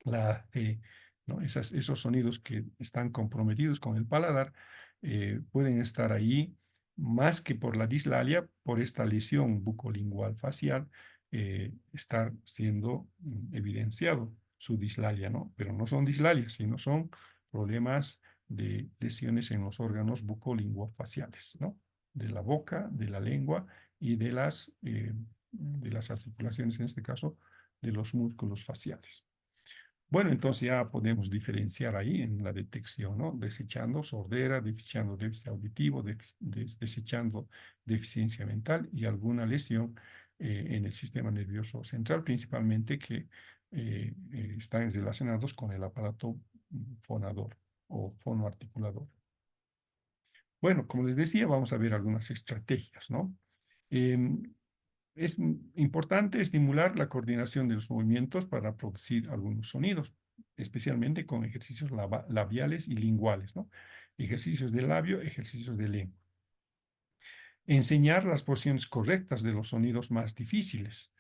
la E, ¿no? Esos sonidos que están comprometidos con el paladar pueden estar ahí más que por la dislalia, por esta lesión bucolingual facial, estar siendo evidenciado su dislalia, ¿no? Pero no son dislalias, sino son problemas de lesiones en los órganos bucolinguofaciales, ¿no? De la boca, de la lengua y de las articulaciones, en este caso, de los músculos faciales. Bueno, entonces ya podemos diferenciar ahí en la detección, ¿no? Desechando sordera, desechando déficit auditivo, desechando deficiencia mental y alguna lesión en el sistema nervioso central, principalmente que están relacionados con el aparato fonador o fonoarticulador. Bueno, como les decía, vamos a ver algunas estrategias, ¿no? es importante estimular la coordinación de los movimientos para producir algunos sonidos, especialmente con ejercicios labiales y linguales, ¿no? Ejercicios de labio, ejercicios de lengua. Enseñar las posiciones correctas de los sonidos más difíciles.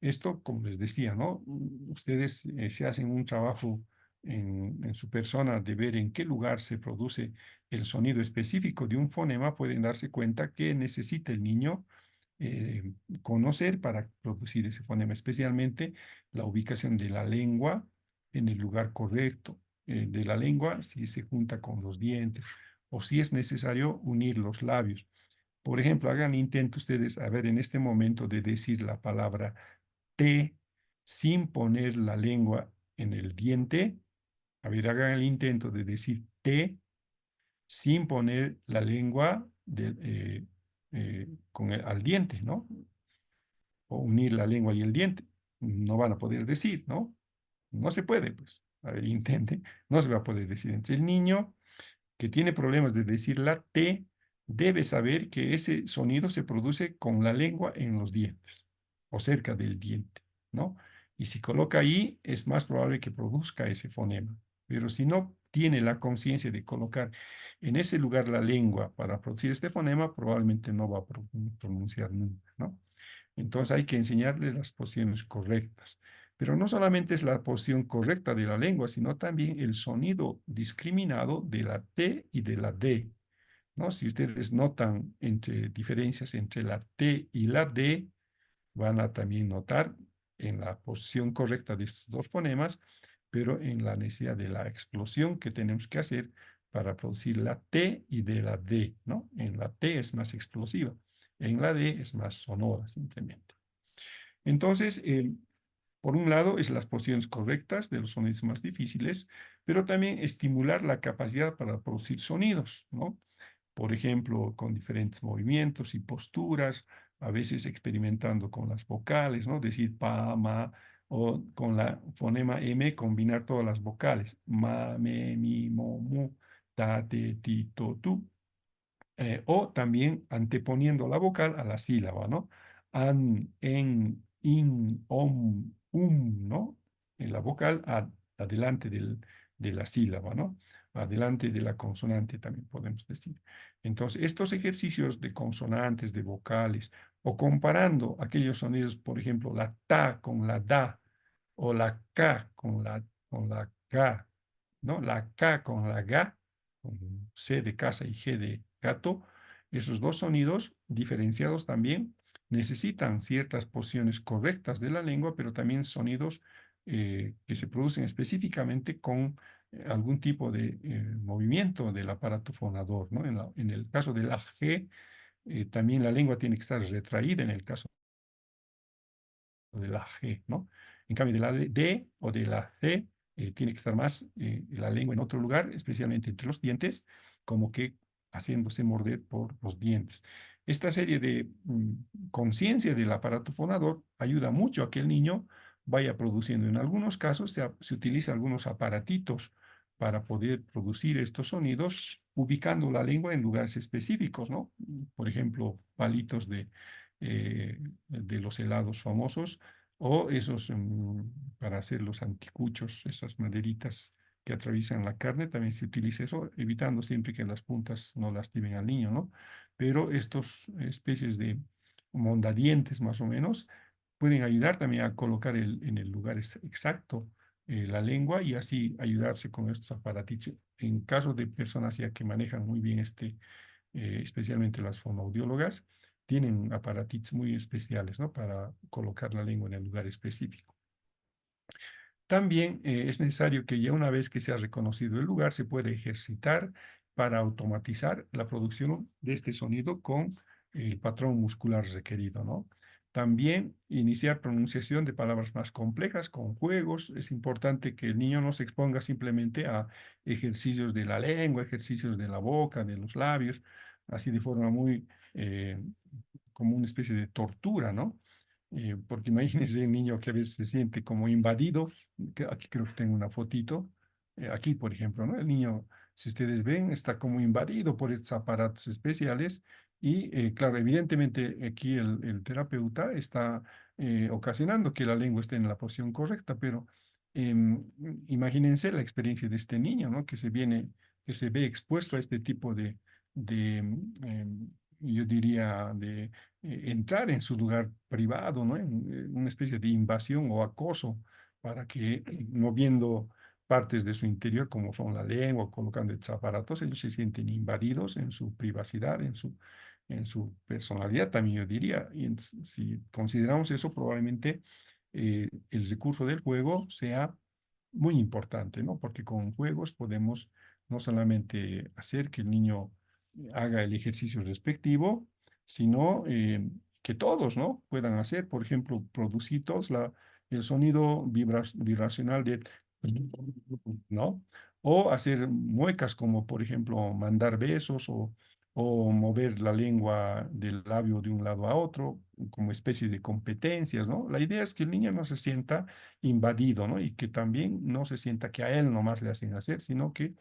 Esto, como les decía, ¿no? Ustedes se hacen un trabajo en su persona de ver en qué lugar se produce el sonido específico de un fonema, pueden darse cuenta que necesita el niño conocer para producir ese fonema, especialmente la ubicación de la lengua en el lugar correcto de la lengua, si se junta con los dientes o si es necesario unir los labios. Por ejemplo, hagan intento ustedes a ver en este momento de decir la palabra T sin poner la lengua en el diente. A ver, hagan el intento de decir T sin poner la lengua al diente, ¿no? O unir la lengua y el diente. No van a poder decir, ¿no? No se puede, pues. A ver, intenten. No se va a poder decir. Entonces, el niño que tiene problemas de decir la T debe saber que ese sonido se produce con la lengua en los dientes o cerca del diente, ¿no? Y si coloca ahí, es más probable que produzca ese fonema. Pero si no tiene la conciencia de colocar en ese lugar la lengua para producir este fonema, probablemente no va a pronunciar nunca, ¿no? Entonces hay que enseñarle las posiciones correctas. Pero no solamente es la posición correcta de la lengua, sino también el sonido discriminado de la T y de la D, ¿no? Si ustedes notan diferencias entre la T y la D, van a también notar en la posición correcta de estos dos fonemas, pero en la necesidad de la explosión que tenemos que hacer para producir la T y de la D, ¿no? En la T es más explosiva, en la D es más sonora simplemente. Entonces, por un lado, es las posiciones correctas de los sonidos más difíciles, pero también estimular la capacidad para producir sonidos, ¿no? Por ejemplo, con diferentes movimientos y posturas, a veces experimentando con las vocales, ¿no? Decir pa, ma, o con la fonema M combinar todas las vocales. Ma, me, mi, mo, mu, ta, te, ti, to, tu. O también anteponiendo la vocal a la sílaba, ¿no? An, en, in, ¿no? En la vocal adelante de la sílaba, ¿no? Adelante de la consonante también podemos decir. Entonces, estos ejercicios de consonantes, de vocales, o comparando aquellos sonidos, por ejemplo, la ta con la da, o la k con la ga, ¿no? La k con la ga, con C de casa y G de gato, esos dos sonidos diferenciados también necesitan ciertas posiciones correctas de la lengua, pero también sonidos que se producen específicamente con algún tipo de movimiento del aparato fonador, ¿no? En el caso de la G, también la lengua tiene que estar retraída en el caso de la G, ¿no? En cambio, de la D o de la C, tiene que estar más la lengua en otro lugar, especialmente entre los dientes, como que haciéndose morder por los dientes. Esta serie de conciencia del aparato fonador ayuda mucho a que el niño vaya produciendo. En algunos casos se utilizan algunos aparatitos para poder producir estos sonidos, ubicando la lengua en lugares específicos, ¿no? Por ejemplo, palitos de los helados famosos, o esos para hacer los anticuchos, esas maderitas que atraviesan la carne, también se utiliza eso, evitando siempre que las puntas no lastimen al niño, ¿no? Pero estos especies de mondadientes, más o menos, pueden ayudar también a colocar en el lugar exacto la lengua y así ayudarse con estos aparatitos. En caso de personas ya que manejan muy bien especialmente las fonoaudiólogas, tienen aparatitos muy especiales, ¿no? Para colocar la lengua en el lugar específico. También es necesario que ya una vez que se ha reconocido el lugar, se puede ejercitar para automatizar la producción de este sonido con el patrón muscular requerido, ¿no? También iniciar pronunciación de palabras más complejas con juegos. Es importante que el niño no se exponga simplemente a ejercicios de la lengua, ejercicios de la boca, de los labios, así de forma muy como una especie de tortura, ¿no? Porque imagínense un niño que a veces se siente como invadido. Aquí creo que tengo una fotito. Aquí, por ejemplo, ¿no? El niño, si ustedes ven, está como invadido por estos aparatos especiales Y claro, evidentemente aquí el terapeuta está ocasionando que la lengua esté en la posición correcta, pero imagínense la experiencia de este niño, ¿no? Que se ve expuesto a este tipo yo diría, de entrar en su lugar privado, ¿no? En una especie de invasión o acoso para que, no viendo partes de su interior como son la lengua, colocando aparatos, ellos se sienten invadidos en su privacidad, en su personalidad también yo diría. Y si consideramos eso, probablemente el recurso del juego sea muy importante, ¿no? Porque con juegos podemos no solamente hacer que el niño haga el ejercicio respectivo, sino que todos, ¿no? Puedan hacer, por ejemplo, producir todos el sonido vibracional de, ¿no? O hacer muecas como, por ejemplo, mandar besos o mover la lengua del labio de un lado a otro, como especie de competencias, ¿no? La idea es que el niño no se sienta invadido, ¿no? Y que también no se sienta que a él nomás le hacen hacer, sino que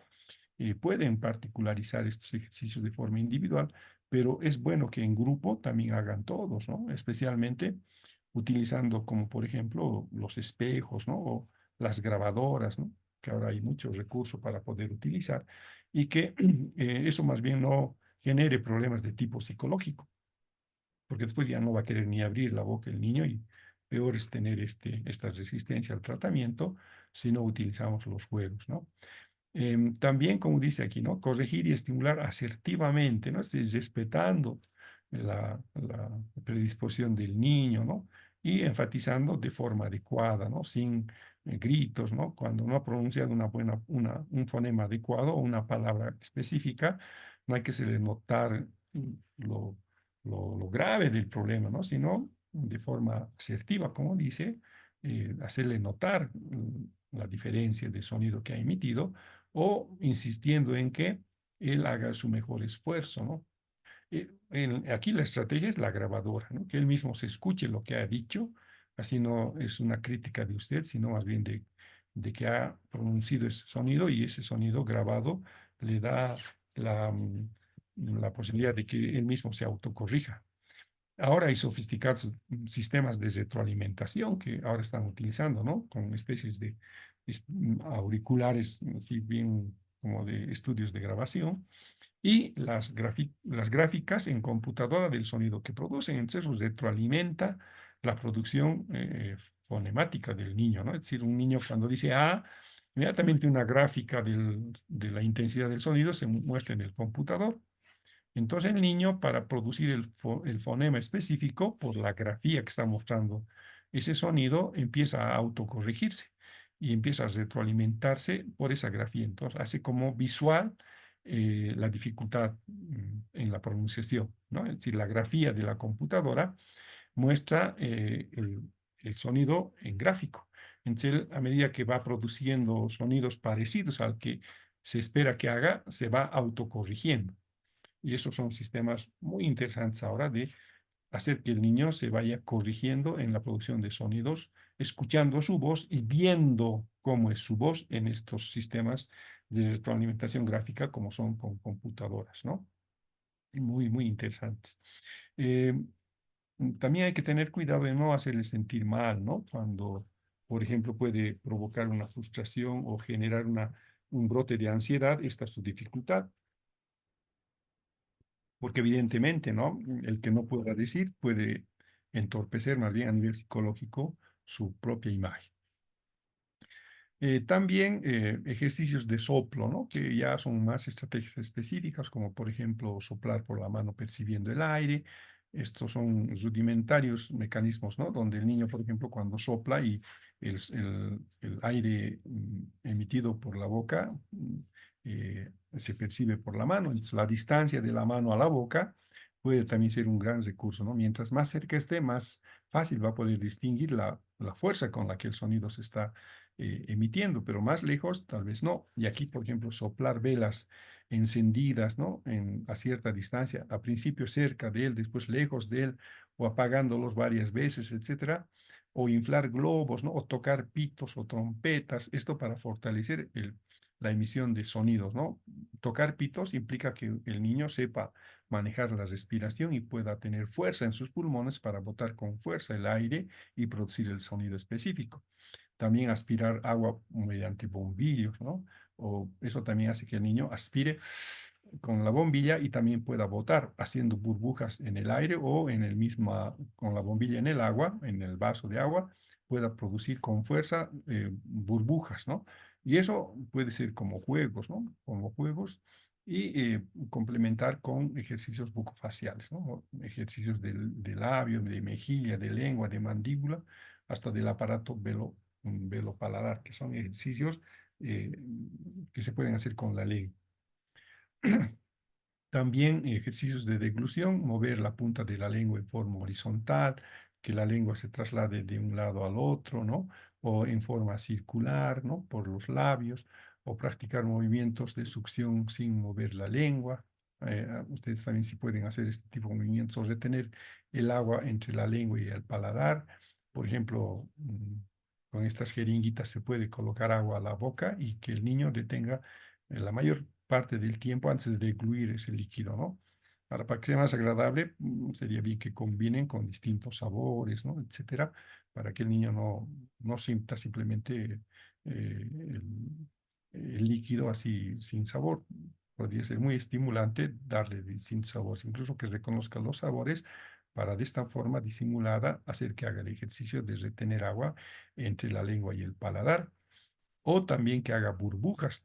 pueden particularizar estos ejercicios de forma individual, pero es bueno que en grupo también hagan todos, ¿no? Especialmente utilizando como, por ejemplo, los espejos, ¿no? O las grabadoras, ¿no? Que ahora hay muchos recursos para poder utilizar y que eso más bien no genere problemas de tipo psicológico, porque después ya no va a querer ni abrir la boca el niño y peor es tener esta resistencia al tratamiento si no utilizamos los juegos, ¿no? También, como dice aquí, ¿no? Corregir y estimular asertivamente, ¿no? Respetando la predisposición del niño, ¿no? Y enfatizando de forma adecuada, ¿no? Sin gritos, ¿no? Cuando no ha pronunciado un fonema adecuado o una palabra específica, no hay que hacerle notar lo, lo grave del problema, ¿no? Sino de forma asertiva, como dice, hacerle notar la diferencia de sonido que ha emitido o insistiendo en que él haga su mejor esfuerzo, ¿no? Aquí la estrategia es la grabadora, ¿no? Que él mismo se escuche lo que ha dicho, así no es una crítica de usted, sino más bien de que ha pronunciado ese sonido y ese sonido grabado le da la posibilidad de que él mismo se autocorrija. Ahora hay sofisticados sistemas de retroalimentación que ahora están utilizando, ¿no? Con especies de auriculares, así bien como de estudios de grabación, y las gráficas en computadora del sonido que producen. Entonces, eso retroalimenta la producción fonemática del niño, ¿no? Es decir, un niño cuando dice A, inmediatamente una gráfica de la intensidad del sonido se muestra en el computador. Entonces el niño, para producir el fonema específico, por la grafía que está mostrando ese sonido, empieza a autocorregirse y empieza a retroalimentarse por esa grafía. Entonces hace como visual la dificultad en la pronunciación, ¿no? Es decir, la grafía de la computadora muestra el sonido en gráfico. Entonces, él, a medida que va produciendo sonidos parecidos al que se espera que haga, se va autocorrigiendo. Y esos son sistemas muy interesantes ahora de hacer que el niño se vaya corrigiendo en la producción de sonidos, escuchando su voz y viendo cómo es su voz en estos sistemas de retroalimentación gráfica como son con computadoras, ¿no? Muy, muy interesantes. Eh, También hay que tener cuidado de no hacerle sentir mal, ¿no? Cuando, por ejemplo, puede provocar una frustración o generar un brote de ansiedad, esta es su dificultad. Porque evidentemente, ¿no? El que no pueda decir puede entorpecer más bien a nivel psicológico su propia imagen. También ejercicios de soplo, ¿no? Que ya son más estrategias específicas, como por ejemplo soplar por la mano percibiendo el aire. Estos son rudimentarios mecanismos, ¿no? Donde el niño, por ejemplo, cuando sopla y el aire emitido por la boca se percibe por la mano. Entonces, la distancia de la mano a la boca puede también ser un gran recurso, ¿no? Mientras más cerca esté, más fácil va a poder distinguir la fuerza con la que el sonido se está emitiendo, pero más lejos tal vez no. Y aquí, por ejemplo, soplar velas encendidas, ¿no? A cierta distancia, a principio cerca de él, después lejos de él, o apagándolos varias veces, etcétera, o inflar globos, ¿no? O tocar pitos o trompetas, esto para fortalecer la emisión de sonidos, ¿no? Tocar pitos implica que el niño sepa manejar la respiración y pueda tener fuerza en sus pulmones para botar con fuerza el aire y producir el sonido específico. También aspirar agua mediante bombillos, ¿no? O eso también hace que el niño aspire con la bombilla y también pueda botar haciendo burbujas en el aire o en el mismo, con la bombilla en el agua, en el vaso de agua, pueda producir con fuerza burbujas, ¿no? Y eso puede ser como juegos, ¿no? Como juegos y complementar con ejercicios bucofaciales, ¿no? Ejercicios de labio, de mejilla, de lengua, de mandíbula, hasta del aparato velopaladar, que son ejercicios eh, que se pueden hacer con la lengua. También ejercicios de deglución, mover la punta de la lengua en forma horizontal, que la lengua se traslade de un lado al otro, ¿no? O en forma circular, ¿no? Por los labios, o practicar movimientos de succión sin mover la lengua. Ustedes también sí pueden hacer este tipo de movimientos o retener el agua entre la lengua y el paladar. Por ejemplo, con estas jeringuitas se puede colocar agua a la boca y que el niño detenga la mayor parte del tiempo antes de degluir ese líquido, ¿no? Ahora, para que sea más agradable, sería bien que combinen con distintos sabores, ¿no? Etcétera, para que el niño no sienta simplemente el líquido así sin sabor. Podría ser muy estimulante darle distintos sabores, incluso que reconozca los sabores para de esta forma disimulada hacer que haga el ejercicio de retener agua entre la lengua y el paladar. O también que haga burbujas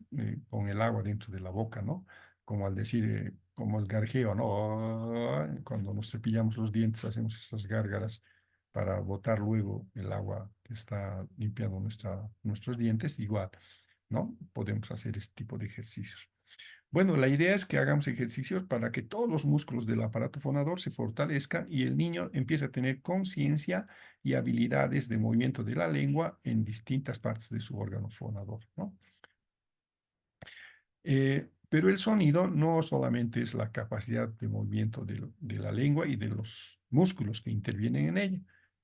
con el agua dentro de la boca, ¿no? Como al decir, como el garjeo, ¿no? Cuando nos cepillamos los dientes hacemos estas gárgaras para botar luego el agua que está limpiando nuestros dientes, igual, ¿no? Podemos hacer este tipo de ejercicios. Bueno, la idea es que hagamos ejercicios para que todos los músculos del aparato fonador se fortalezcan y el niño empiece a tener conciencia y habilidades de movimiento de la lengua en distintas partes de su órgano fonador, ¿no? Pero el sonido no solamente es la capacidad de movimiento de la lengua y de los músculos que intervienen en ella.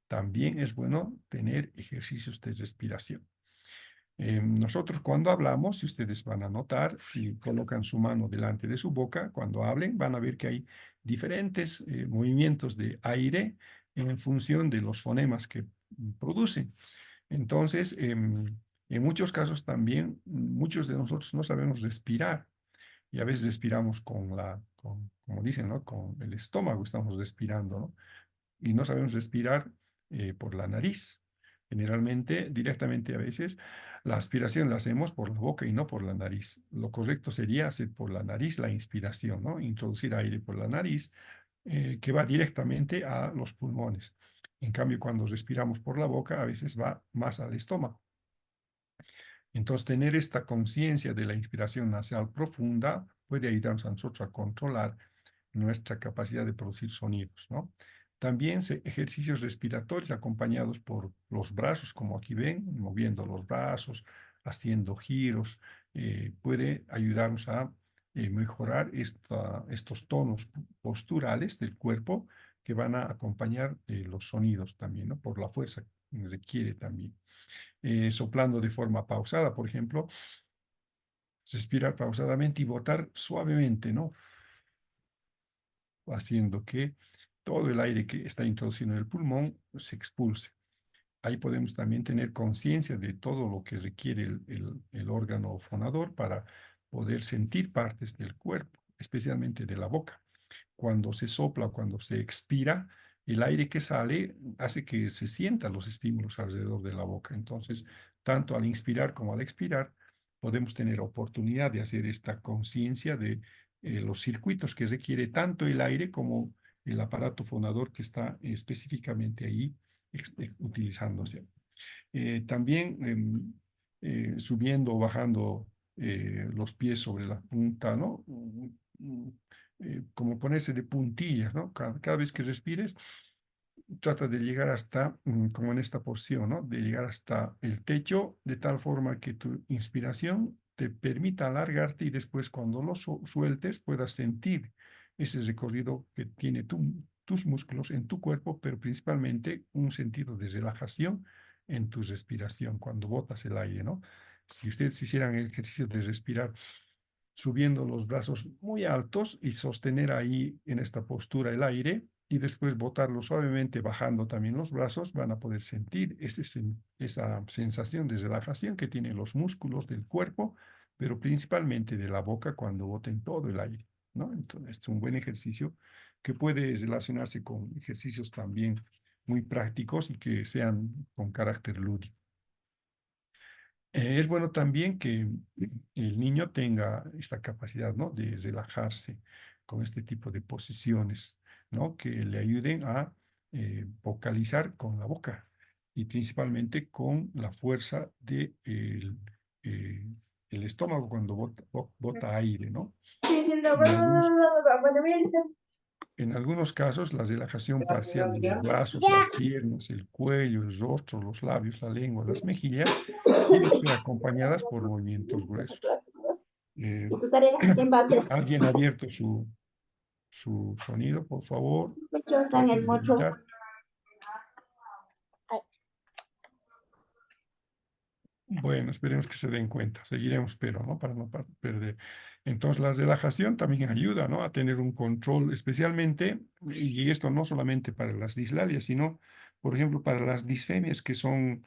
También es bueno tener ejercicios de respiración. Nosotros cuando hablamos, si ustedes van a notar y colocan su mano delante de su boca, cuando hablen van a ver que hay diferentes movimientos de aire en función de los fonemas que producen. Entonces, en muchos casos también, muchos de nosotros no sabemos respirar y a veces respiramos como dicen, ¿no? Con el estómago estamos respirando, ¿no? Y no sabemos respirar por la nariz. Generalmente, directamente a veces, la aspiración la hacemos por la boca y no por la nariz. Lo correcto sería hacer por la nariz la inspiración, ¿no? Introducir aire por la nariz, que va directamente a los pulmones. En cambio, cuando respiramos por la boca, a veces va más al estómago. Entonces, tener esta conciencia de la inspiración nasal profunda puede ayudarnos a nosotros a controlar nuestra capacidad de producir sonidos, ¿no? También ejercicios respiratorios acompañados por los brazos, como aquí ven, moviendo los brazos, haciendo giros, puede ayudarnos a mejorar estos tonos posturales del cuerpo que van a acompañar los sonidos también, ¿no? Por la fuerza que requiere también. Soplando de forma pausada, por ejemplo, respirar pausadamente y botar suavemente, ¿no? Haciendo que todo el aire que está introducido en el pulmón se expulse. Ahí podemos también tener conciencia de todo lo que requiere el órgano fonador para poder sentir partes del cuerpo, especialmente de la boca. Cuando se sopla, cuando se expira, el aire que sale hace que se sientan los estímulos alrededor de la boca. Entonces, tanto al inspirar como al expirar, podemos tener oportunidad de hacer esta conciencia de los circuitos que requiere tanto el aire como el aparato fonador que está específicamente ahí utilizándose. También subiendo o bajando los pies sobre la punta, ¿no? Como ponerse de puntillas, ¿no? Cada vez que respires, trata de llegar hasta, como en esta posición, ¿no? De llegar hasta el techo de tal forma que tu inspiración te permita alargarte y después cuando lo sueltes puedas sentir ese recorrido que tiene tus músculos en tu cuerpo, pero principalmente un sentido de relajación en tu respiración cuando botas el aire, ¿no? Si ustedes hicieran el ejercicio de respirar subiendo los brazos muy altos y sostener ahí en esta postura el aire y después botarlo suavemente bajando también los brazos, van a poder sentir esa sensación de relajación que tienen los músculos del cuerpo, pero principalmente de la boca cuando boten todo el aire, ¿no? Entonces es un buen ejercicio que puede relacionarse con ejercicios también muy prácticos y que sean con carácter lúdico. Es bueno también que el niño tenga esta capacidad, ¿no?, de relajarse con este tipo de posiciones, ¿no?, que le ayuden a vocalizar con la boca y principalmente con la fuerza del el estómago cuando bota aire, ¿no? En algunos casos, la relajación parcial de los brazos, las piernas, el cuello, el rostro, los labios, la lengua, las mejillas, tienen que ser acompañadas por movimientos gruesos. ¿Alguien ha abierto su sonido, por favor? Traten de evitar. Bueno, esperemos que se den cuenta. Seguiremos, pero, ¿no?, para no perder. Entonces, la relajación también ayuda, ¿no?, a tener un control, especialmente, y esto no solamente para las dislalias, sino, por ejemplo, para las disfemias, que son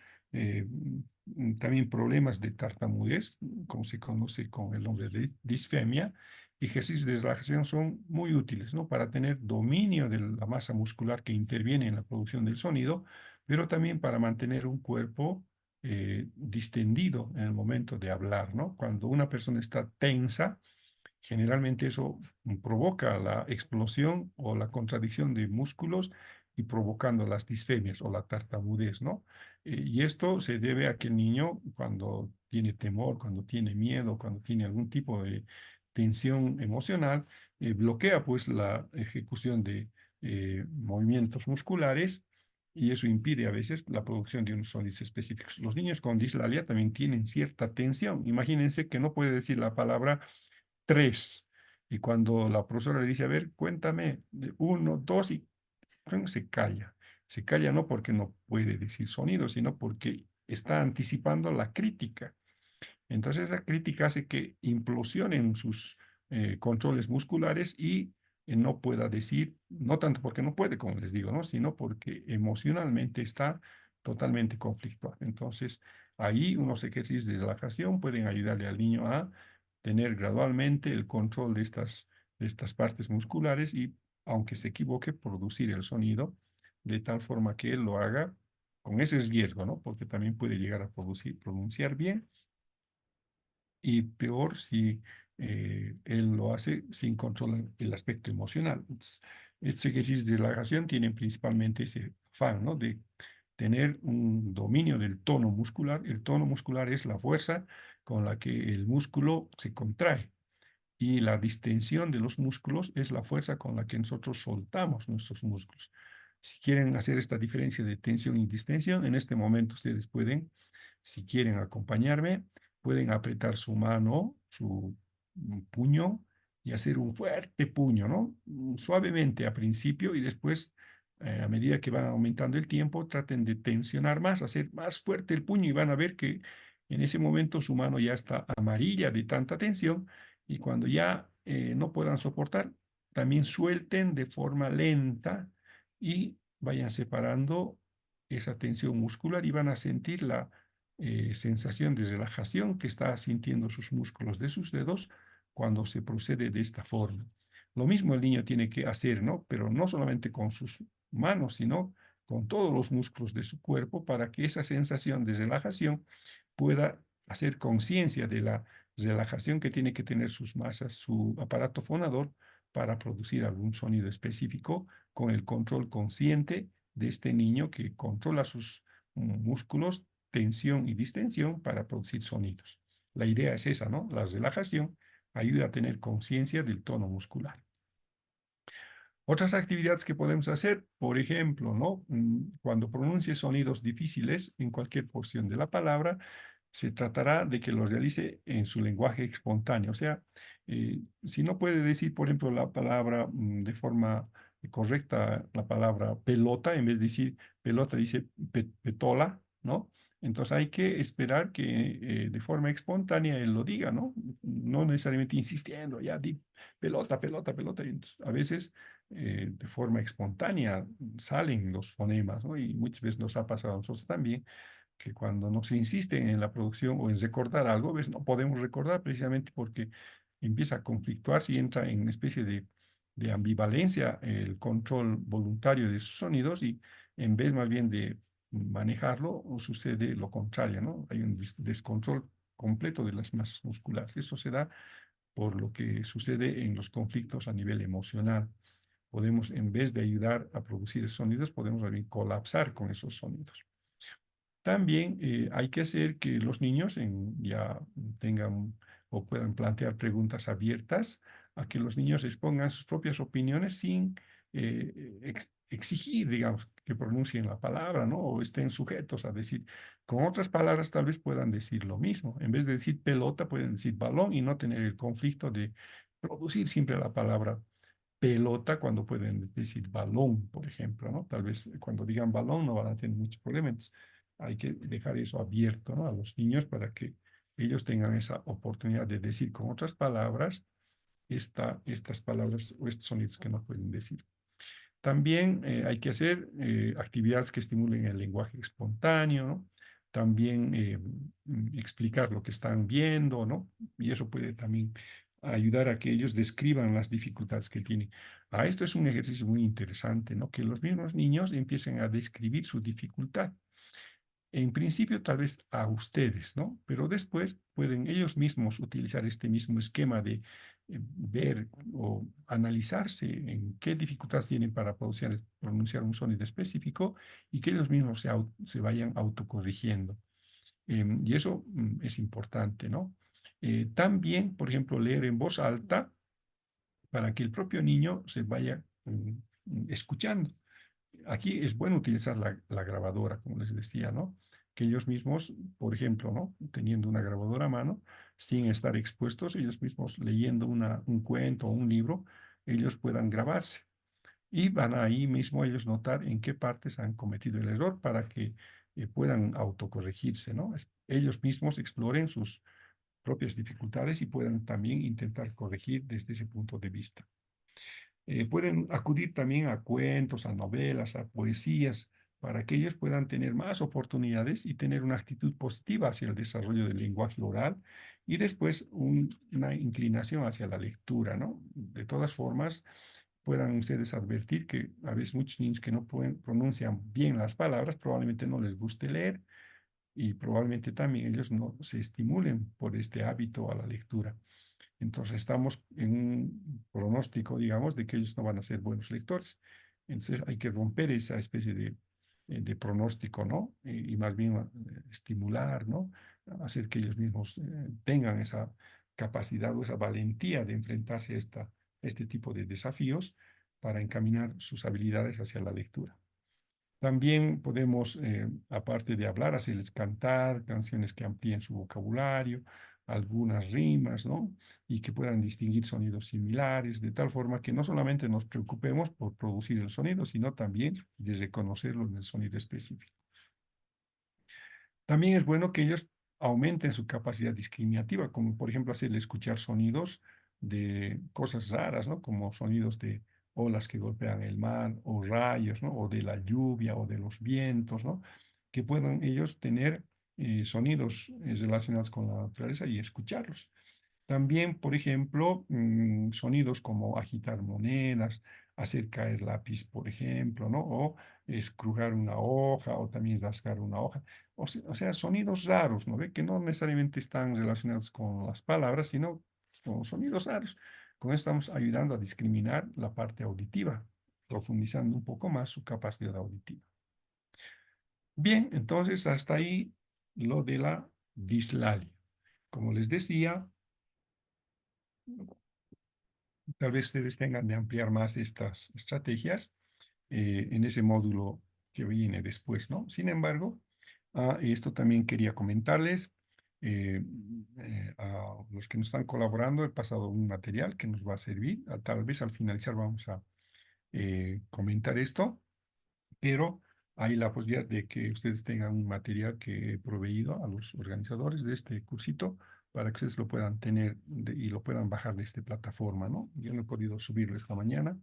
también problemas de tartamudez, como se conoce con el nombre de disfemia. Ejercicios de relajación son muy útiles, ¿no?, para tener dominio de la masa muscular que interviene en la producción del sonido, pero también para mantener un cuerpo distendido en el momento de hablar, ¿no? Cuando una persona está tensa, generalmente eso provoca la explosión o la contracción de músculos y provocando las disfemias o la tartamudez, ¿no? Y esto se debe a que el niño, cuando tiene temor, cuando tiene miedo, cuando tiene algún tipo de tensión emocional, bloquea pues la ejecución de movimientos musculares y eso impide a veces la producción de unos sonidos específicos. Los niños con dislalia también tienen cierta tensión. Imagínense que no puede decir la palabra 3. Y cuando la profesora le dice, a ver, cuéntame, 1, 2, y se calla. Se calla no porque no puede decir sonido, sino porque está anticipando la crítica. Entonces la crítica hace que implosionen sus controles musculares y no pueda decir, no tanto porque no puede, como les digo, ¿no?, sino porque emocionalmente está totalmente conflictuado. Entonces, ahí unos ejercicios de relajación pueden ayudarle al niño a tener gradualmente el control de estas partes musculares y, aunque se equivoque, producir el sonido de tal forma que él lo haga con ese riesgo, ¿no? Porque también puede llegar a pronunciar bien y peor si él lo hace sin controlar el aspecto emocional. Estos ejercicios de relajación tienen principalmente ese afán, ¿no?, de tener un dominio del tono muscular. El tono muscular es la fuerza con la que el músculo se contrae y la distensión de los músculos es la fuerza con la que nosotros soltamos nuestros músculos. Si quieren hacer esta diferencia de tensión y distensión, en este momento ustedes pueden, si quieren acompañarme, pueden apretar su mano, su puño y hacer un fuerte puño, ¿no? Suavemente a principio y después, a medida que va aumentando el tiempo, traten de tensionar más, hacer más fuerte el puño y van a ver que en ese momento su mano ya está amarilla de tanta tensión y cuando ya no puedan soportar, también suelten de forma lenta y vayan separando esa tensión muscular y van a sentir la sensación de relajación que está sintiendo sus músculos de sus dedos cuando se procede de esta forma. Lo mismo el niño tiene que hacer, ¿no? Pero no solamente con sus manos, sino con todos los músculos de su cuerpo para que esa sensación de relajación pueda hacer conciencia de la relajación que tiene que tener sus masas, su aparato fonador, para producir algún sonido específico con el control consciente de este niño que controla sus músculos, tensión y distensión para producir sonidos. La idea es esa, ¿no? La relajación ayuda a tener conciencia del tono muscular. Otras actividades que podemos hacer, por ejemplo, ¿no?, cuando pronuncie sonidos difíciles en cualquier porción de la palabra, se tratará de que lo realice en su lenguaje espontáneo. O sea, si no puede decir, por ejemplo, la palabra de forma correcta, la palabra pelota, en vez de decir pelota, dice petola, ¿no? Entonces hay que esperar que de forma espontánea él lo diga, ¿no? No necesariamente insistiendo, ya di pelota, pelota, pelota. Y entonces, a veces de forma espontánea salen los fonemas, ¿no? Y muchas veces nos ha pasado a nosotros también que cuando nos insisten en la producción o en recordar algo, ¿ves? No podemos recordar precisamente porque empieza a conflictuarse y entra en una especie de ambivalencia el control voluntario de sus sonidos y en vez más bien de manejarlo, sucede lo contrario, ¿no? Hay un descontrol completo de las masas musculares. Eso se da por lo que sucede en los conflictos a nivel emocional. Podemos, en vez de ayudar a producir sonidos, podemos también colapsar con esos sonidos. También hay que hacer que los niños ya tengan o puedan plantear preguntas abiertas, a que los niños expongan sus propias opiniones sin exigir, digamos, que pronuncien la palabra, ¿no? O estén sujetos a decir, con otras palabras tal vez puedan decir lo mismo. En vez de decir pelota, pueden decir balón y no tener el conflicto de producir siempre la palabra pelota cuando pueden decir balón, por ejemplo, ¿no? Tal vez cuando digan balón no van a tener muchos problemas. Hay que dejar eso abierto, ¿no? A los niños para que ellos tengan esa oportunidad de decir con otras palabras estas palabras o estos sonidos que no pueden decir. También hay que hacer actividades que estimulen el lenguaje espontáneo, ¿no? También explicar lo que están viendo, ¿no? Y eso puede también ayudar a que ellos describan las dificultades que tienen. Esto es un ejercicio muy interesante, ¿no? Que los mismos niños empiecen a describir su dificultad. En principio, tal vez a ustedes, ¿no? Pero después pueden ellos mismos utilizar este mismo esquema de ver o analizarse en qué dificultades tienen para pronunciar un sonido específico y que ellos mismos se vayan autocorrigiendo. Y eso es importante, ¿no? También, por ejemplo, leer en voz alta para que el propio niño se vaya escuchando. Aquí es bueno utilizar la grabadora, como les decía, ¿no? Que ellos mismos, por ejemplo, ¿no? Teniendo una grabadora a mano, sin estar expuestos, ellos mismos leyendo un cuento o un libro, ellos puedan grabarse. Y van ahí mismo ellos notar en qué partes han cometido el error para que puedan autocorregirse, ¿no? Ellos mismos exploren sus propias dificultades y puedan también intentar corregir desde ese punto de vista. Pueden acudir también a cuentos, a novelas, a poesías, para que ellos puedan tener más oportunidades y tener una actitud positiva hacia el desarrollo del lenguaje oral y después una inclinación hacia la lectura, ¿no? De todas formas, puedan ustedes advertir que a veces muchos niños que no pronuncian bien las palabras probablemente no les guste leer y probablemente también ellos no se estimulen por este hábito a la lectura. Entonces estamos en un pronóstico, digamos, de que ellos no van a ser buenos lectores. Entonces hay que romper esa especie de pronóstico, ¿no? Y más bien estimular, ¿no? Hacer que ellos mismos tengan esa capacidad o esa valentía de enfrentarse a este tipo de desafíos para encaminar sus habilidades hacia la lectura. También podemos, aparte de hablar, hacerles cantar canciones que amplíen su vocabulario, algunas rimas, ¿no? Y que puedan distinguir sonidos similares, de tal forma que no solamente nos preocupemos por producir el sonido, sino también de reconocerlo en el sonido específico. También es bueno que ellos aumenten su capacidad discriminativa, como por ejemplo hacerle escuchar sonidos de cosas raras, ¿no? Como sonidos de olas que golpean el mar, o rayos, ¿no? O de la lluvia, o de los vientos, ¿no? Que puedan ellos tener sonidos relacionados con la naturaleza y escucharlos. También, por ejemplo, sonidos como agitar monedas, hacer caer lápiz, por ejemplo, ¿no? O escrujar una hoja o también rasgar una hoja. O sea, sonidos raros, ¿no ve? Que no necesariamente están relacionados con las palabras, sino con sonidos raros. Con esto estamos ayudando a discriminar la parte auditiva, profundizando un poco más su capacidad auditiva. Bien, entonces hasta ahí lo de la dislalia. Como les decía, tal vez ustedes tengan de ampliar más estas estrategias en ese módulo que viene después, ¿no? Sin embargo, esto también quería comentarles. A los que nos están colaborando he pasado un material que nos va a servir. Tal vez al finalizar vamos a comentar esto, pero hay la posibilidad de que ustedes tengan un material que he proveído a los organizadores de este cursito para que ustedes lo puedan tener y lo puedan bajar de esta plataforma, ¿no? Yo no he podido subirlo esta mañana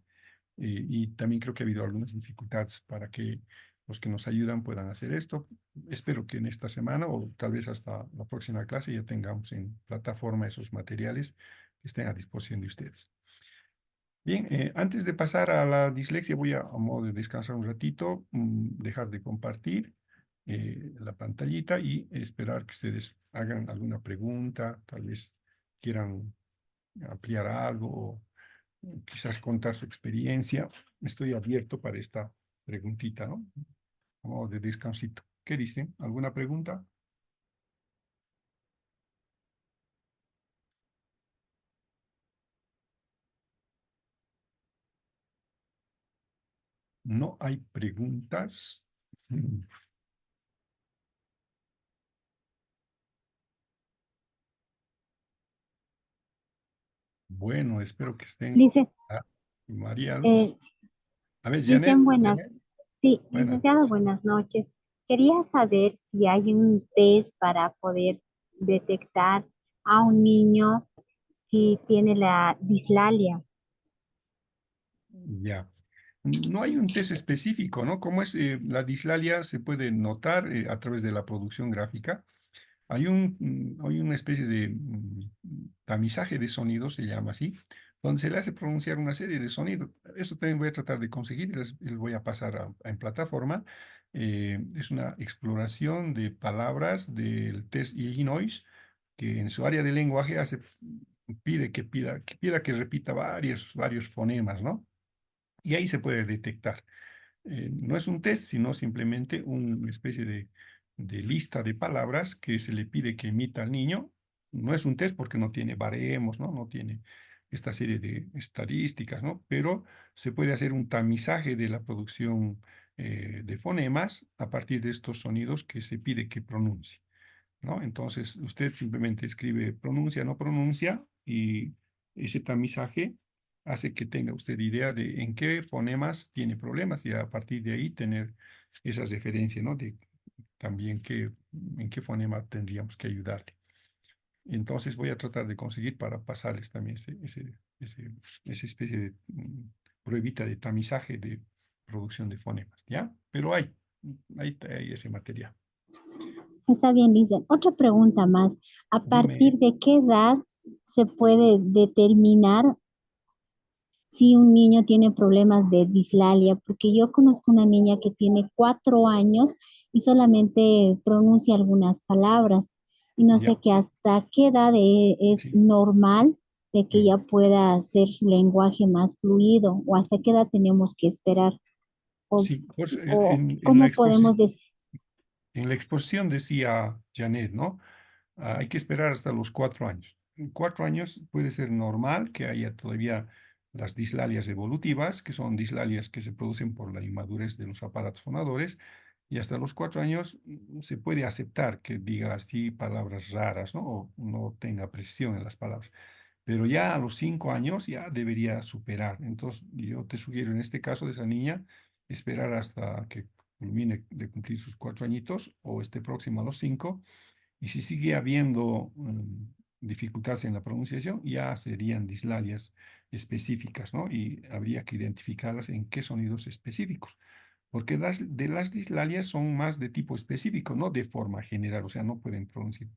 y también creo que ha habido algunas dificultades para que los que nos ayudan puedan hacer esto. Espero que en esta semana o tal vez hasta la próxima clase ya tengamos en plataforma esos materiales que estén a disposición de ustedes. Bien, antes de pasar a la dislexia, voy a modo de descansar un ratito, dejar de compartir la pantallita y esperar que ustedes hagan alguna pregunta, tal vez quieran ampliar algo o quizás contar su experiencia. Estoy abierto para esta preguntita, ¿no? A modo de descansito. ¿Qué dicen? ¿Alguna pregunta? No hay preguntas. Bueno, espero que estén. Lice- María eh, Luz. A ver, Janet. Licen, buenas, Janet. sí, Buenas licenciado, noches. buenas noches. Quería saber si hay un test para poder detectar a un niño si tiene la dislalia. Ya. No hay un test específico, ¿no? Como es la dislalia se puede notar a través de la producción gráfica. Hay una especie de tamizaje de sonidos, se llama así, donde se le hace pronunciar una serie de sonidos. Eso también voy a tratar de conseguir, les voy a pasar en plataforma. Es una exploración de palabras del test Illinois, que en su área de lenguaje pida que repita varios fonemas, ¿no? Y ahí se puede detectar. No es un test, sino simplemente una especie de lista de palabras que se le pide que emita al niño. No es un test porque no tiene baremos, ¿no? No tiene esta serie de estadísticas, ¿no? Pero se puede hacer un tamizaje de la producción de fonemas a partir de estos sonidos que se pide que pronuncie, ¿no? Entonces, usted simplemente escribe pronuncia, no pronuncia, y ese tamizaje hace que tenga usted idea de en qué fonemas tiene problemas y a partir de ahí tener esas referencias, ¿no? De también en qué fonema tendríamos que ayudarle. Entonces, voy a tratar de conseguir para pasarles también esa especie de pruebita de tamizaje de producción de fonemas, ¿ya? Pero hay ese material. Está bien, Lice. Otra pregunta más. ¿A Dime. partir de qué edad se puede determinar si un niño tiene problemas de dislalia? Porque yo conozco una niña que tiene 4 años y solamente pronuncia algunas palabras. Y no sé Ya, que hasta qué edad es sí. normal de que Mm. ella pueda hacer su lenguaje más fluido o hasta qué edad tenemos que esperar o, Sí, pues o cómo podemos decir. en la exposición decía Janet, ¿no? Hay que esperar hasta los 4 años. En 4 años puede ser normal que haya todavía las dislalias evolutivas, que son dislalias que se producen por la inmadurez de los aparatos fonadores, y hasta los 4 años se puede aceptar que diga así palabras raras, ¿no? O no tenga precisión en las palabras. Pero ya a los 5 años ya debería superar. Entonces, yo te sugiero en este caso de esa niña, esperar hasta que culmine de cumplir sus 4 añitos o esté próxima a los 5. Y si sigue habiendo dificultades en la pronunciación, ya serían dislalias específicas, ¿no? Y habría que identificarlas en qué sonidos específicos. Porque de las dislalias son más de tipo específico, no de forma general, o sea, no pueden pronunciar.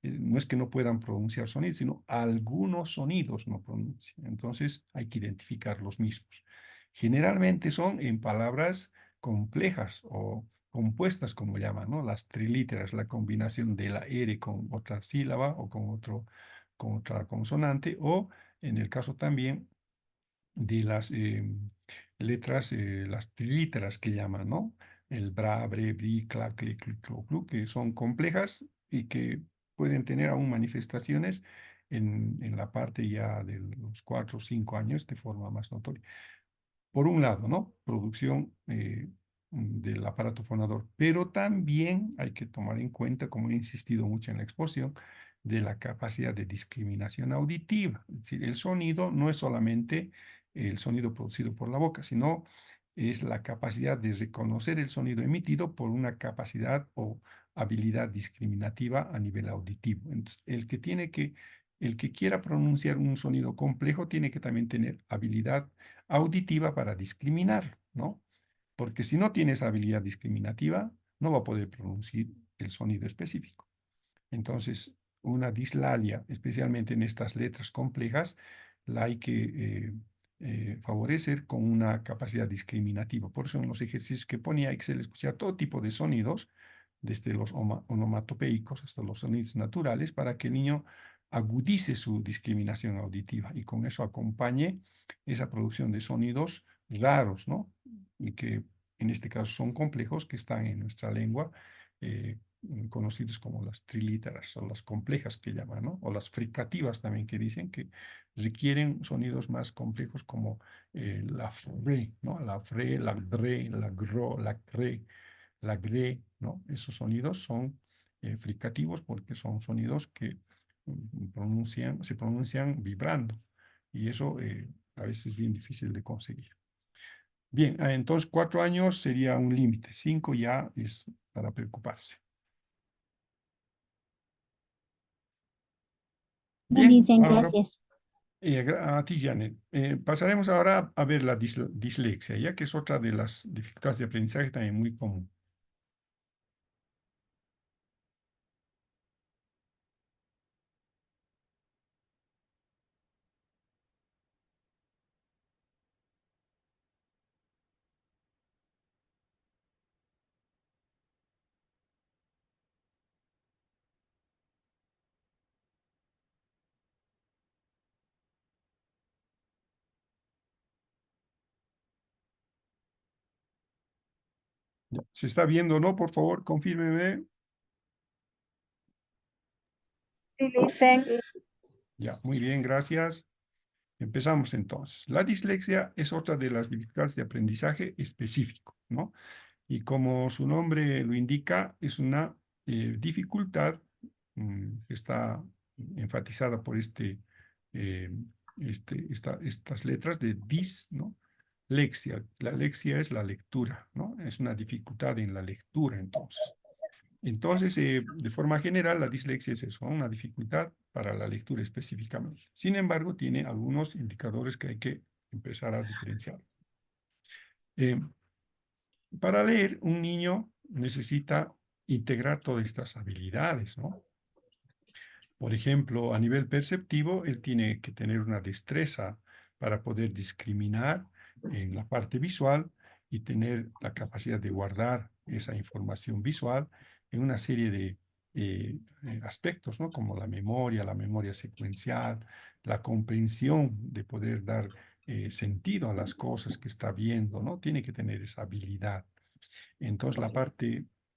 No es que no puedan pronunciar sonidos, sino algunos sonidos no pronuncian. Entonces hay que identificar los mismos. Generalmente son en palabras complejas o compuestas, como llaman, ¿no? Las trilíteras, la combinación de la R con otra sílaba o con otra consonante, o en el caso también de las letras, las trilíteras que llaman, ¿no? El bra, bre, bri, cla, cle, clu, clo, clu, que son complejas y que pueden tener aún manifestaciones en la parte ya de los 4 o 5 años de forma más notoria. Por un lado, ¿no? Producción del aparato fonador, pero también hay que tomar en cuenta, como he insistido mucho en la exposición, de la capacidad de discriminación auditiva. Es decir, el sonido no es solamente el sonido producido por la boca, sino es la capacidad de reconocer el sonido emitido por una capacidad o habilidad discriminativa a nivel auditivo. Entonces, el que quiera pronunciar un sonido complejo tiene que también tener habilidad auditiva para discriminar, ¿no? Porque si no tiene esa habilidad discriminativa, no va a poder pronunciar el sonido específico. Entonces, una dislalia, especialmente en estas letras complejas, la hay que favorecer con una capacidad discriminativa. Por eso en los ejercicios que ponía Excel escuchar todo tipo de sonidos, desde los onomatopeicos hasta los sonidos naturales, para que el niño agudice su discriminación auditiva y con eso acompañe esa producción de sonidos raros, ¿no? Y que en este caso son complejos, que están en nuestra lengua, conocidos como las trilíteras o las complejas que llaman, ¿no? O las fricativas también, que dicen que requieren sonidos más complejos como la fre, ¿no? La fre, la dre, la gro, la cre, la gre, ¿no? Esos sonidos son fricativos porque son sonidos que se pronuncian vibrando, y eso a veces es bien difícil de conseguir. Bien, entonces 4 años sería un límite, 5 ya es para preocuparse. Muy Bien, bien, ahora gracias. a ti, Janet. Pasaremos ahora a ver la dislexia, ya que es otra de las dificultades de aprendizaje también muy común. Ya. ¿Se está viendo, no? Por favor, confírmeme. Sí, dicen. Ya, muy bien, gracias. Empezamos entonces. La dislexia es otra de las dificultades de aprendizaje específico, ¿no? Y como su nombre lo indica, es una dificultad que está enfatizada por eh, estas letras de dis, ¿no? Lexia. La lexia es la lectura, ¿no? Es una dificultad en la lectura, entonces. Entonces, de forma general, la dislexia es eso, una dificultad para la lectura específicamente. Sin embargo, tiene algunos indicadores que hay que empezar a diferenciar. Eh, para leer, un niño necesita integrar todas estas habilidades, ¿no? Por ejemplo, a nivel perceptivo, él tiene que tener una destreza para poder discriminar en la parte visual y tener la capacidad de guardar esa información visual en una serie de aspectos, ¿no? Como la memoria secuencial, la comprensión de poder dar sentido a las cosas que está viendo, ¿no? Tiene que tener esa habilidad. Entonces,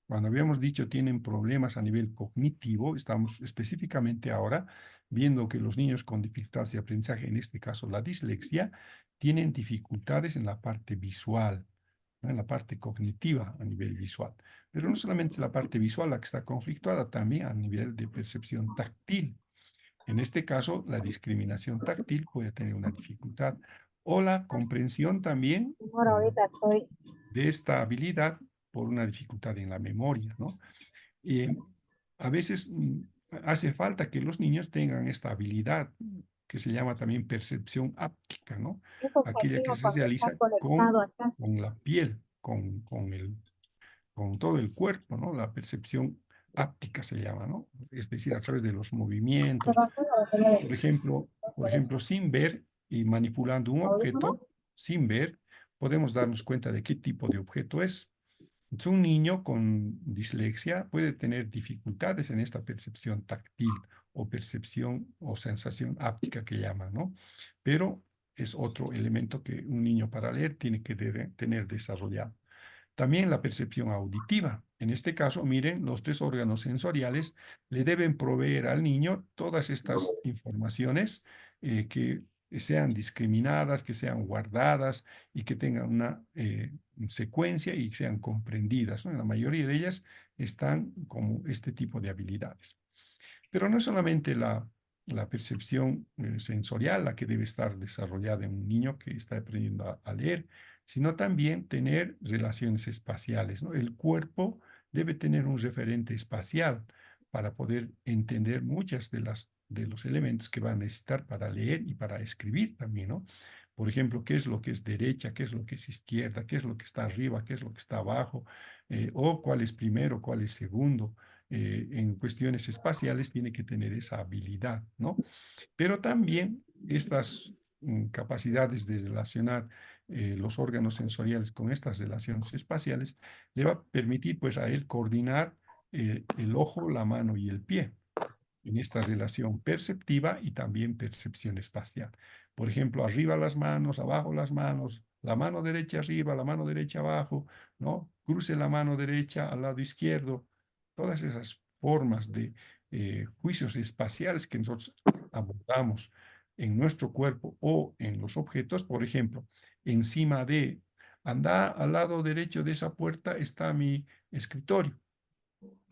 cuando habíamos dicho tienen problemas a nivel cognitivo, estamos específicamente ahora viendo que los niños con dificultades de aprendizaje, en este caso la dislexia, tienen dificultades en la parte visual, ¿no? En la parte cognitiva a nivel visual. Pero no solamente la parte visual la que está conflictuada, también a nivel de percepción táctil. En este caso, la discriminación táctil puede tener una dificultad, o la comprensión también Ahora ahorita estoy. de esta habilidad por una dificultad en la memoria, ¿no? A veces hace falta que los niños tengan esta habilidad que se llama también percepción áptica, ¿no? Eso Aquella que contigo se porque está realiza conectado acá. con la piel, con todo el cuerpo, ¿no? La percepción áptica se llama, ¿no? Es decir, a través de los movimientos. Por ejemplo, sin ver y manipulando un ¿Audífono? objeto, sin ver, podemos darnos cuenta de qué tipo de objeto es. Entonces, un niño con dislexia puede tener dificultades en esta percepción táctil o percepción o sensación áptica que llaman, ¿no? Pero es otro elemento que un niño para leer tiene que tener desarrollado. También la percepción auditiva. En este caso, miren, los 3 órganos sensoriales le deben proveer al niño todas estas informaciones que sean discriminadas, que sean guardadas y que tengan una secuencia y sean comprendidas, ¿no? La mayoría de ellas están como este tipo de habilidades. Pero no es solamente la percepción sensorial la que debe estar desarrollada en un niño que está aprendiendo a leer, sino también tener relaciones espaciales, ¿no? El cuerpo debe tener un referente espacial para poder entender muchas de los elementos que va a necesitar para leer y para escribir también, ¿no? Por ejemplo, qué es lo que es derecha, qué es lo que es izquierda, qué es lo que está arriba, qué es lo que está abajo, o cuál es primero, cuál es segundo. En cuestiones espaciales tiene que tener esa habilidad, ¿no? Pero también estas capacidades de relacionar los órganos sensoriales con estas relaciones espaciales le va a permitir pues a él coordinar el ojo, la mano y el pie en esta relación perceptiva y también percepción espacial. Por ejemplo, arriba las manos, abajo las manos, la mano derecha arriba, la mano derecha abajo, ¿no? Cruce la mano derecha al lado izquierdo. Todas esas formas de juicios espaciales que nosotros abordamos en nuestro cuerpo o en los objetos, por ejemplo, encima de, anda al lado derecho de esa puerta está mi escritorio.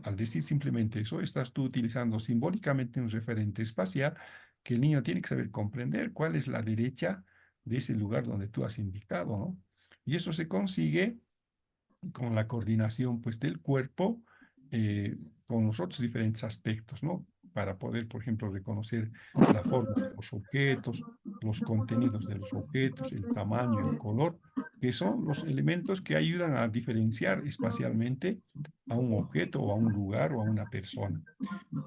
Al decir simplemente eso, estás tú utilizando simbólicamente un referente espacial que el niño tiene que saber comprender cuál es la derecha de ese lugar donde tú has indicado, ¿no? Y eso se consigue con la coordinación, pues, del cuerpo con los otros diferentes aspectos, ¿no? Para poder, por ejemplo, reconocer la forma de los objetos, los contenidos de los objetos, el tamaño, el color, que son los elementos que ayudan a diferenciar espacialmente a un objeto o a un lugar o a una persona.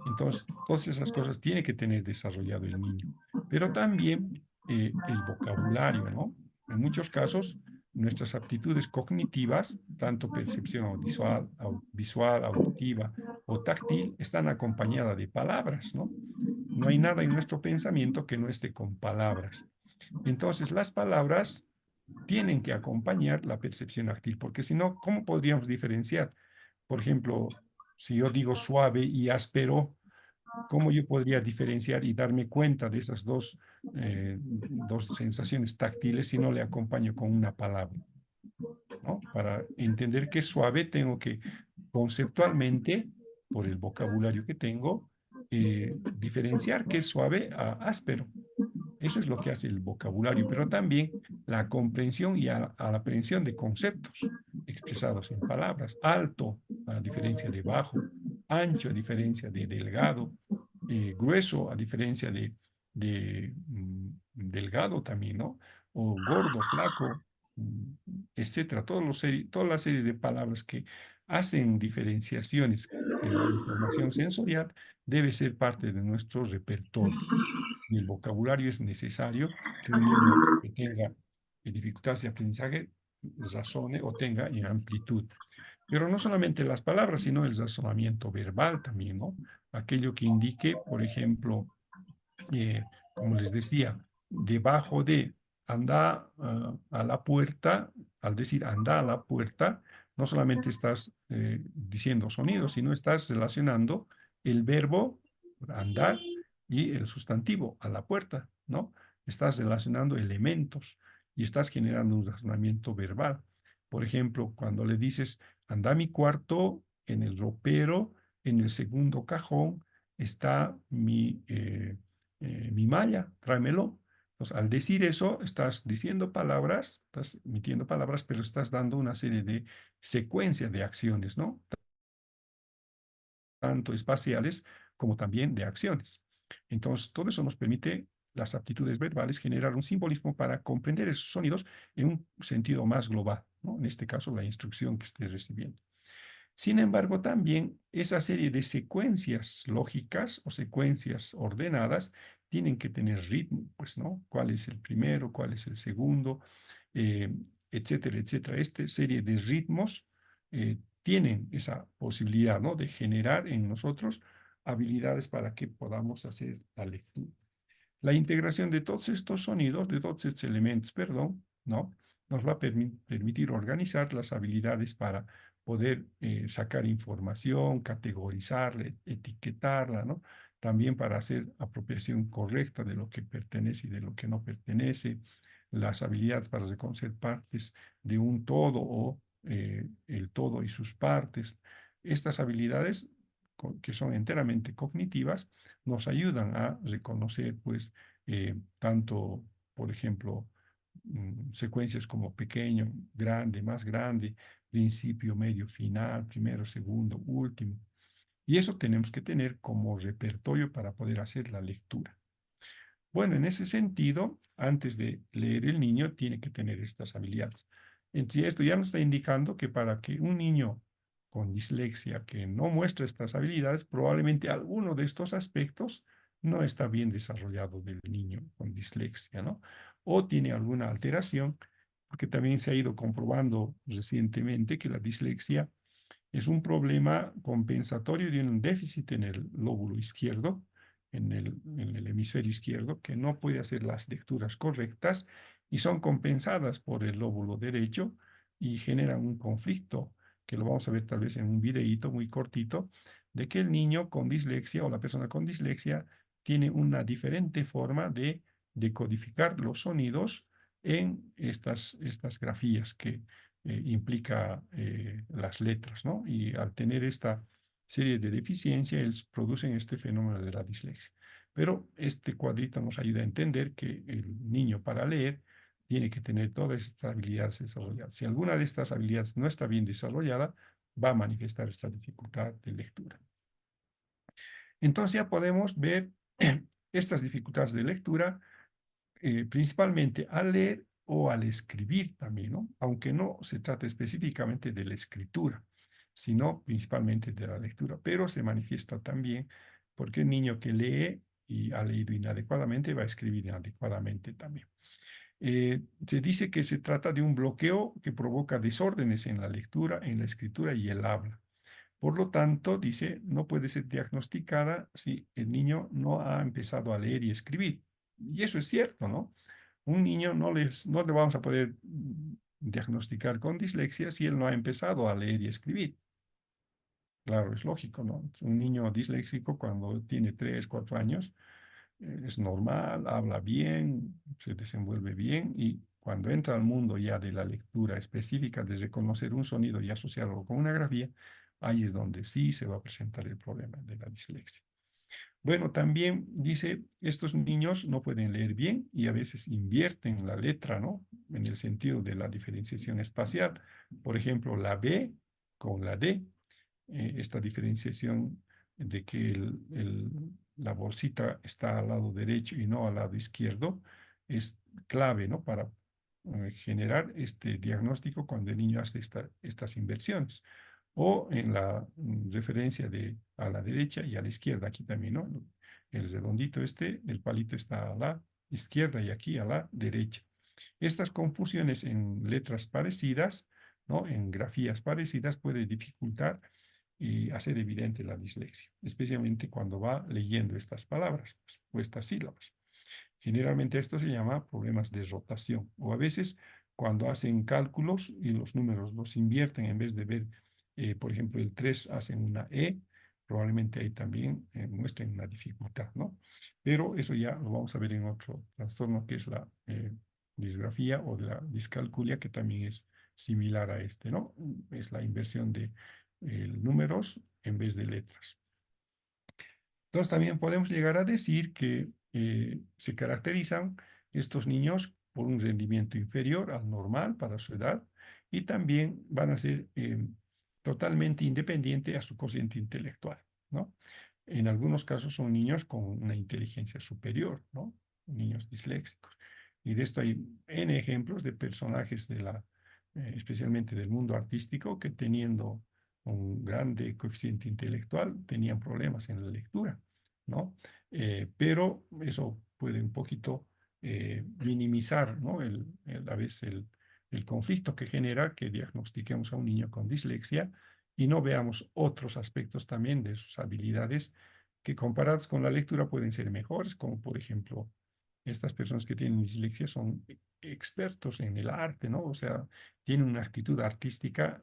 Entonces, todas esas cosas tiene que tener desarrollado el niño. Pero también el vocabulario, ¿no? En muchos casos, nuestras aptitudes cognitivas, tanto percepción visual, visual, auditiva o táctil, están acompañadas de palabras, ¿no? No hay nada en nuestro pensamiento que no esté con palabras. Entonces, las palabras tienen que acompañar la percepción táctil, porque si no, ¿cómo podríamos diferenciar? Por ejemplo, si yo digo suave y áspero, ¿cómo yo podría diferenciar y darme cuenta de esas dos sensaciones táctiles si no le acompaño con una palabra? ¿No? Para entender que es suave, tengo que conceptualmente, por el vocabulario que tengo, diferenciar qué es suave a áspero. Eso es lo que hace el vocabulario, pero también la comprensión y a la aprehensión de conceptos expresados en palabras. Alto, a diferencia de bajo; ancho, a diferencia de delgado; grueso, a diferencia de delgado también, ¿no? O gordo, flaco, etcétera. Todas las series de palabras que hacen diferenciaciones en la información sensorial debe ser parte de nuestro repertorio. Y el vocabulario es necesario que un niño que tenga dificultades de aprendizaje razone o tenga en amplitud. Pero no solamente las palabras, sino el razonamiento verbal también, ¿no? Aquello que indique, por ejemplo, como les decía, debajo de anda a la puerta, al decir anda a la puerta, no solamente estás diciendo sonidos, sino estás relacionando el verbo andar y el sustantivo a la puerta, ¿no? Estás relacionando elementos y estás generando un razonamiento verbal. Por ejemplo, cuando le dices anda a mi cuarto, en el ropero, en el segundo cajón, está mi malla, tráemelo. Entonces, al decir eso, estás diciendo palabras, estás emitiendo palabras, pero estás dando una serie de secuencias de acciones, ¿no? Tanto espaciales como también de acciones. Entonces, todo eso nos permite, las aptitudes verbales, generar un simbolismo para comprender esos sonidos en un sentido más global, ¿no? En este caso, la instrucción que estés recibiendo. Sin embargo, también esa serie de secuencias lógicas o secuencias ordenadas tienen que tener ritmo, pues, ¿no? ¿Cuál es el primero? ¿Cuál es el segundo? Eh, Etcétera, etcétera. Esta serie de ritmos tienen esa posibilidad, ¿no? De generar en nosotros habilidades para que podamos hacer la lectura. La integración de todos estos sonidos, de todos estos elementos, perdón, ¿no? Nos va a permitir organizar las habilidades para poder sacar información, categorizarla, etiquetarla, ¿no? También para hacer apropiación correcta de lo que pertenece y de lo que no pertenece, las habilidades para reconocer partes de un todo o el todo y sus partes. Estas habilidades que son enteramente cognitivas nos ayudan a reconocer, pues, tanto, por ejemplo, secuencias como pequeño, grande, más grande, principio, medio, final, primero, segundo, último. Y eso tenemos que tener como repertorio para poder hacer la lectura. Bueno, en ese sentido, antes de leer el niño tiene que tener estas habilidades. Entonces, esto ya nos está indicando que para que un niño con dislexia que no muestre estas habilidades, probablemente alguno de estos aspectos no está bien desarrollado del niño con dislexia, ¿no? O tiene alguna alteración, porque también se ha ido comprobando recientemente que la dislexia es un problema compensatorio de un déficit en el lóbulo izquierdo, en el hemisferio izquierdo, que no puede hacer las lecturas correctas y son compensadas por el lóbulo derecho y generan un conflicto, que lo vamos a ver tal vez en un videíto muy cortito, de que el niño con dislexia o la persona con dislexia tiene una diferente forma de decodificar los sonidos en estas grafías que implica las letras, ¿no? Y al tener esta serie de deficiencias, producen este fenómeno de la dislexia. Pero este cuadrito nos ayuda a entender que el niño para leer tiene que tener todas estas habilidades desarrolladas. Si alguna de estas habilidades no está bien desarrollada, va a manifestar esta dificultad de lectura. Entonces ya podemos ver estas dificultades de lectura principalmente al leer o al escribir también, ¿no? Aunque no se trate específicamente de la escritura, sino principalmente de la lectura, pero se manifiesta también porque el niño que lee y ha leído inadecuadamente va a escribir inadecuadamente también. Se dice que se trata de un bloqueo que provoca desórdenes en la lectura, en la escritura y el habla. Por lo tanto, dice, no puede ser diagnosticada si el niño no ha empezado a leer y escribir. Y eso es cierto, ¿no? Un niño no le vamos a poder diagnosticar con dislexia si él no ha empezado a leer y escribir. Claro, es lógico, ¿no? Un niño disléxico cuando tiene 3, 4 años es normal, habla bien, se desenvuelve bien y cuando entra al mundo ya de la lectura específica, de reconocer un sonido y asociarlo con una grafía, ahí es donde sí se va a presentar el problema de la dislexia. Bueno, también dice, estos niños no pueden leer bien y a veces invierten la letra, ¿no? En el sentido de la diferenciación espacial. Por ejemplo, la B con la D, esta diferenciación de que la bolsita está al lado derecho y no al lado izquierdo, es clave, ¿no? Para generar este diagnóstico cuando el niño hace estas inversiones o en la referencia de a la derecha y a la izquierda, aquí también, ¿no? El redondito el palito está a la izquierda y aquí a la derecha. Estas confusiones en letras parecidas, ¿no? En grafías parecidas puede dificultar y hacer evidente la dislexia, especialmente cuando va leyendo estas palabras pues, o estas sílabas. Generalmente esto se llama problemas de rotación o a veces cuando hacen cálculos y los números los invierten en vez de ver, por ejemplo, el 3 hacen una E, probablemente ahí también muestren una dificultad, ¿no? Pero eso ya lo vamos a ver en otro trastorno que es la disgrafía o la discalculia, que también es similar a este, ¿no? Es la inversión de números en vez de letras. Entonces también podemos llegar a decir que se caracterizan estos niños por un rendimiento inferior al normal para su edad y también van a ser totalmente independientes a su cociente intelectual, ¿no? En algunos casos son niños con una inteligencia superior, ¿no? Niños disléxicos. Y de esto hay N ejemplos de personajes especialmente del mundo artístico, que teniendo un grande coeficiente intelectual, tenían problemas en la lectura, ¿no? Pero eso puede un poquito minimizar, ¿no? A veces el conflicto que genera que diagnostiquemos a un niño con dislexia y no veamos otros aspectos también de sus habilidades que comparadas con la lectura pueden ser mejores, como por ejemplo, estas personas que tienen dislexia son expertos en el arte, ¿no? O sea, tienen una actitud artística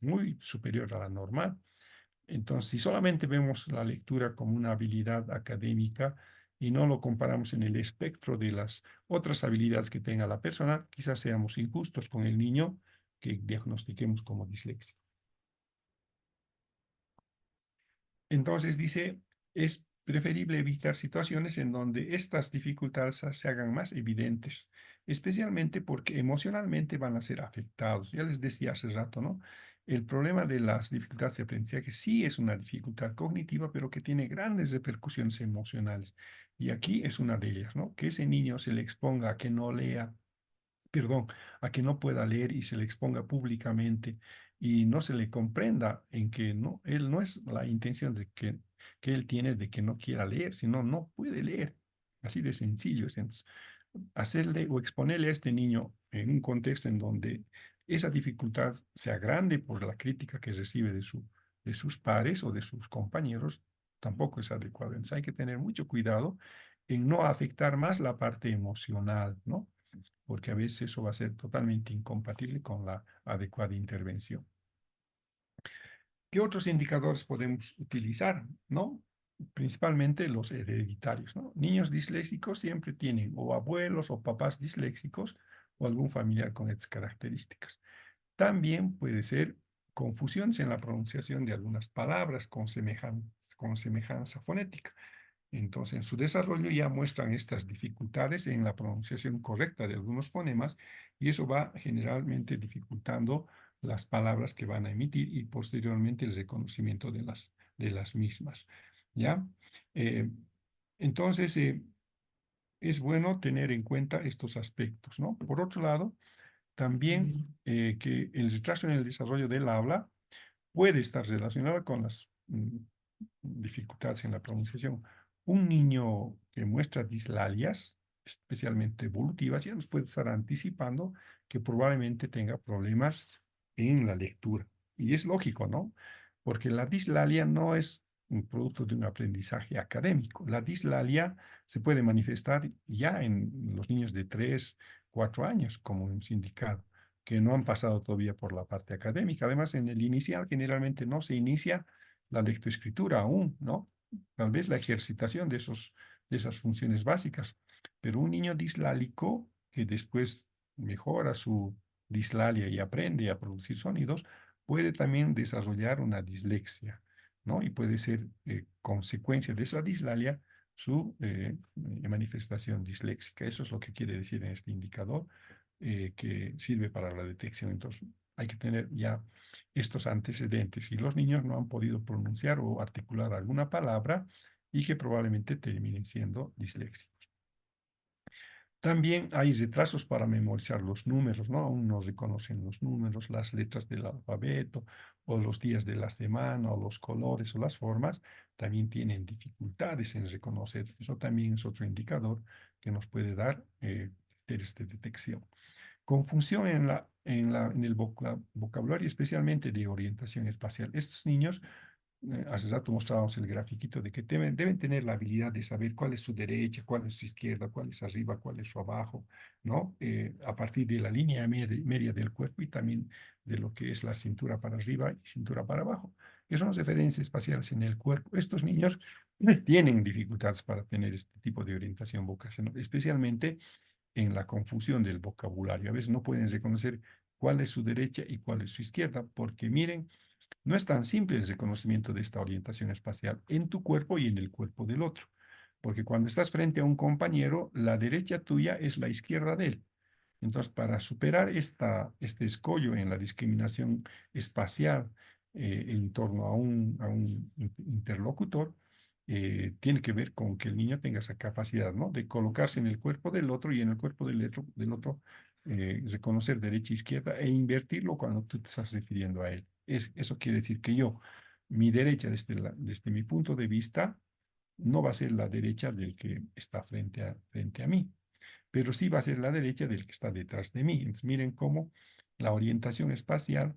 muy superior a la normal. Entonces, si solamente vemos la lectura como una habilidad académica y no lo comparamos en el espectro de las otras habilidades que tenga la persona, quizás seamos injustos con el niño que diagnostiquemos como disléxico. Entonces dice, es preferible evitar situaciones en donde estas dificultades se hagan más evidentes, especialmente porque emocionalmente van a ser afectados. Ya les decía hace rato, ¿no? El problema de las dificultades de aprendizaje sí es una dificultad cognitiva, pero que tiene grandes repercusiones emocionales. Y aquí es una de ellas, ¿no? Que ese niño se le exponga a que no lea, perdón, a que no pueda leer y se le exponga públicamente y no se le comprenda en que no, él no es la intención que él tiene de que no quiera leer, sino no puede leer. Así de sencillo es. Entonces, hacerle o exponerle a este niño en un contexto en donde esa dificultad sea grande por la crítica que recibe de sus pares o de sus compañeros, tampoco es adecuado. Entonces hay que tener mucho cuidado en no afectar más la parte emocional, ¿no? Porque a veces eso va a ser totalmente incompatible con la adecuada intervención. ¿Qué otros indicadores podemos utilizar? ¿No? Principalmente los hereditarios, ¿no? Niños disléxicos siempre tienen o abuelos o papás disléxicos o algún familiar con estas características. También puede ser confusiones en la pronunciación de algunas palabras con semejanza fonética. Entonces, en su desarrollo ya muestran estas dificultades en la pronunciación correcta de algunos fonemas y eso va generalmente dificultando las palabras que van a emitir y posteriormente el reconocimiento de las mismas. ¿Ya? Eh, entonces, es bueno tener en cuenta estos aspectos, ¿no? Por otro lado, también que el retraso en el desarrollo del habla puede estar relacionado con las dificultades en la pronunciación. Un niño que muestra dislalias, especialmente evolutivas, ya nos puede estar anticipando que probablemente tenga problemas en la lectura. Y es lógico, ¿no? Porque la dislalia no es un producto de un aprendizaje académico. La dislalia se puede manifestar ya en los niños de 3, 4 años, como hemos indicado, que no han pasado todavía por la parte académica. Además, en el inicial generalmente no se inicia la lectoescritura aún, ¿no? Tal vez la ejercitación de esas funciones básicas. Pero un niño dislálico que después mejora su dislalia y aprende a producir sonidos, puede también desarrollar una dislexia, ¿no? Y puede ser consecuencia de esa dislalia su manifestación disléxica. Eso es lo que quiere decir en este indicador que sirve para la detección. Entonces, hay que tener ya estos antecedentes. Y los niños no han podido pronunciar o articular alguna palabra y que probablemente terminen siendo disléxicos. También hay retrasos para memorizar los números, ¿no? Aún no reconocen los números, las letras del alfabeto, o los días de la semana, o los colores, o las formas. También tienen dificultades en reconocer. Eso también es otro indicador que nos puede dar criterios de detección. Confusión en el vocabulario, especialmente de orientación espacial. Estos niños hace rato mostrábamos el grafiquito de que deben tener la habilidad de saber cuál es su derecha, cuál es su izquierda, cuál es arriba, cuál es su abajo, ¿no? A partir de la línea media del cuerpo y también de lo que es la cintura para arriba y cintura para abajo, que son las referencias espaciales en el cuerpo. Estos niños tienen dificultades para tener este tipo de orientación vocacional, especialmente en la confusión del vocabulario. A veces no pueden reconocer cuál es su derecha y cuál es su izquierda, porque miren, no es tan simple el reconocimiento de esta orientación espacial en tu cuerpo y en el cuerpo del otro, porque cuando estás frente a un compañero, la derecha tuya es la izquierda de él. Entonces, para superar este escollo en la discriminación espacial en torno a un interlocutor, tiene que ver con que el niño tenga esa capacidad, ¿no? De colocarse en el cuerpo del otro y en el cuerpo del otro reconocer derecha e izquierda e invertirlo cuando tú te estás refiriendo a él. Eso quiere decir que yo, mi derecha desde mi punto de vista, no va a ser la derecha del que está frente a mí, pero sí va a ser la derecha del que está detrás de mí. Entonces, miren cómo la orientación espacial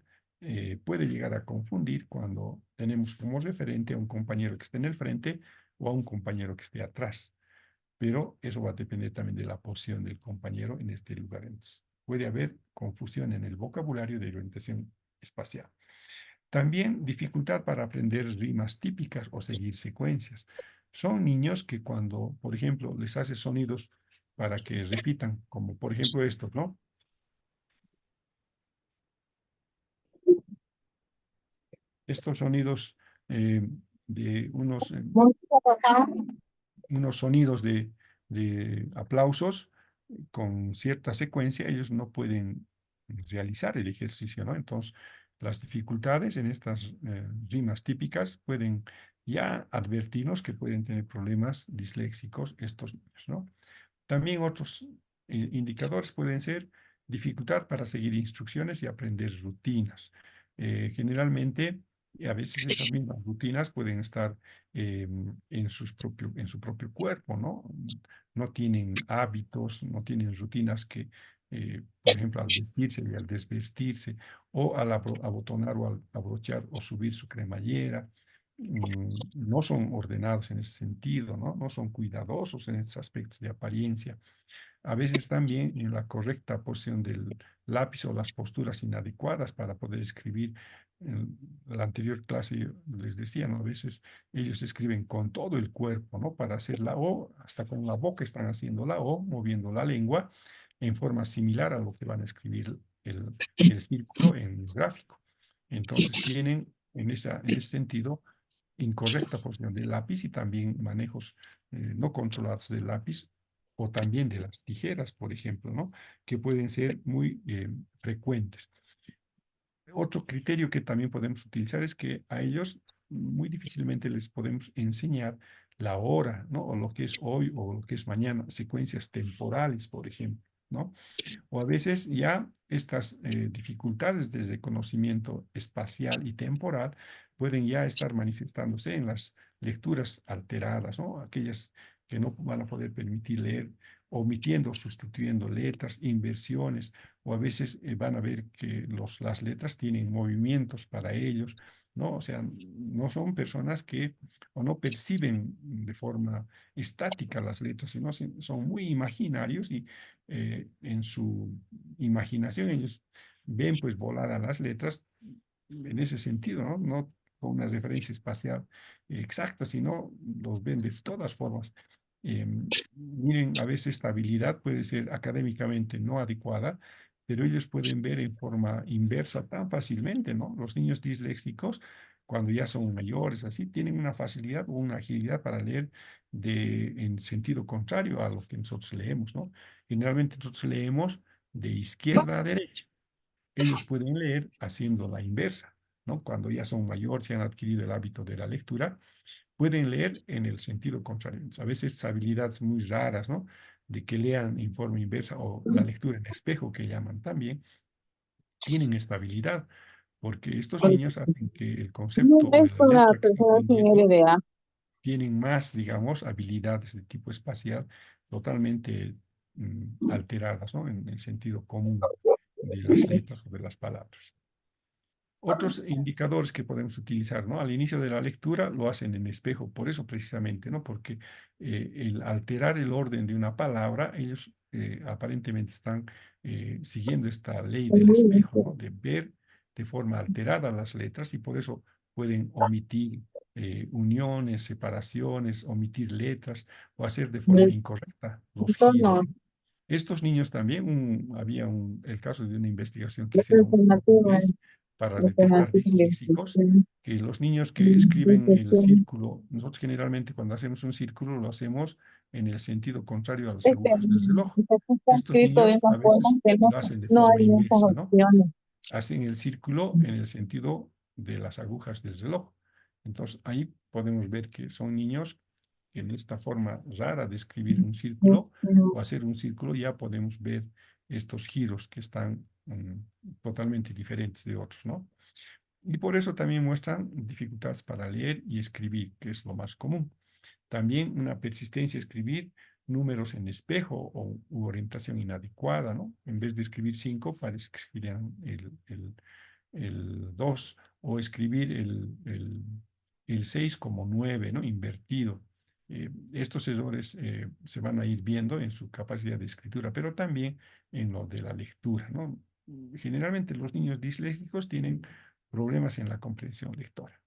puede llegar a confundir cuando tenemos como referente a un compañero que esté en el frente o a un compañero que esté atrás. Pero eso va a depender también de la posición del compañero en este lugar. Entonces, puede haber confusión en el vocabulario de orientación espacial. También dificultad para aprender rimas típicas o seguir secuencias. Son niños que cuando, por ejemplo, les hace sonidos para que repitan, como por ejemplo estos, ¿no? Estos sonidos unos sonidos de aplausos con cierta secuencia, ellos no pueden realizar el ejercicio, ¿no? Entonces, las dificultades en estas rimas típicas pueden ya advertirnos que pueden tener problemas disléxicos estos niños, ¿no? También otros indicadores pueden ser dificultad para seguir instrucciones y aprender rutinas. Generalmente, y a veces esas mismas rutinas pueden estar en en su propio cuerpo, ¿no? No tienen hábitos, no tienen rutinas que, por ejemplo, al vestirse y al desvestirse, o al abotonar o al abrochar o subir su cremallera, no son ordenados en ese sentido, ¿no? No son cuidadosos en estos aspectos de apariencia. A veces también en la correcta posición del lápiz o las posturas inadecuadas para poder escribir. En la anterior clase yo les decía, ¿no? A veces ellos escriben con todo el cuerpo, ¿no? Para hacer la O, hasta con la boca están haciendo la O, moviendo la lengua en forma similar a lo que van a escribir el círculo en el gráfico. Entonces tienen en ese sentido incorrecta posición del lápiz y también manejos no controlados del lápiz o también de las tijeras, por ejemplo, ¿no? Que pueden ser muy frecuentes. Otro criterio que también podemos utilizar es que a ellos muy difícilmente les podemos enseñar la hora, ¿no? O lo que es hoy o lo que es mañana, secuencias temporales, por ejemplo, ¿no? O a veces ya estas dificultades de reconocimiento espacial y temporal pueden ya estar manifestándose en las lecturas alteradas, ¿no? Aquellas que no van a poder permitir leer, omitiendo, sustituyendo letras, inversiones, o a veces van a ver que las letras tienen movimientos para ellos, ¿no? O sea, no son personas que o no perciben de forma estática las letras, sino son muy imaginarios y en su imaginación ellos ven pues volar a las letras en ese sentido, ¿no? No con una referencia espacial exacta, sino los ven de todas formas. Miren, a veces esta habilidad puede ser académicamente no adecuada, pero ellos pueden ver en forma inversa tan fácilmente, ¿no? Los niños disléxicos, cuando ya son mayores, así, tienen una facilidad o una agilidad para leer en sentido contrario a lo que nosotros leemos, ¿no? Generalmente nosotros leemos de izquierda a derecha. Ellos pueden leer haciendo la inversa, ¿no? Cuando ya son mayores y han adquirido el hábito de la lectura, pueden leer en el sentido contrario. A veces habilidades muy raras, ¿no? De que lean en forma inversa o la lectura en espejo que llaman también, tienen esta habilidad, porque estos niños hacen que el No concepto o es de la una letra que están persona sin aprendiendo LDA. tienen más, digamos, habilidades de tipo espacial totalmente alteradas, ¿no? En el sentido común de las letras o de las palabras. Otros indicadores que podemos utilizar, ¿no? Al inicio de la lectura lo hacen en espejo, por eso precisamente, ¿no? Porque el alterar el orden de una palabra, ellos aparentemente están siguiendo esta ley del espejo, ¿no? De ver de forma alterada las letras y por eso pueden omitir uniones, separaciones, omitir letras o hacer de forma incorrecta los giros, Entorno ¿no? Estos niños también, el caso de una investigación que hicieron en alternativo, inglés para detectar alternativo de disléxicos, instrucción. que los niños que escriben el círculo, nosotros generalmente cuando hacemos un círculo lo hacemos en el sentido contrario a las agujas del reloj. Está Estos escrito de niños una a forma veces que lo hacen de no forma hay muchas inversa, ¿no? opciones. Hacen el círculo en el sentido de las agujas del reloj. Entonces ahí podemos ver que son niños que en esta forma rara de escribir un círculo o hacer un círculo ya podemos ver estos giros que están totalmente diferentes de otros, ¿no? Y por eso también muestran dificultades para leer y escribir, que es lo más común. También una persistencia a escribir números en espejo o u orientación inadecuada, ¿no? En vez de escribir 5, parece que escribían el 2 o escribir el 6 como 9, ¿no? Invertido. Estos errores se van a ir viendo en su capacidad de escritura, pero también en lo de la lectura, ¿no? Generalmente los niños disléxicos tienen problemas en la comprensión lectora,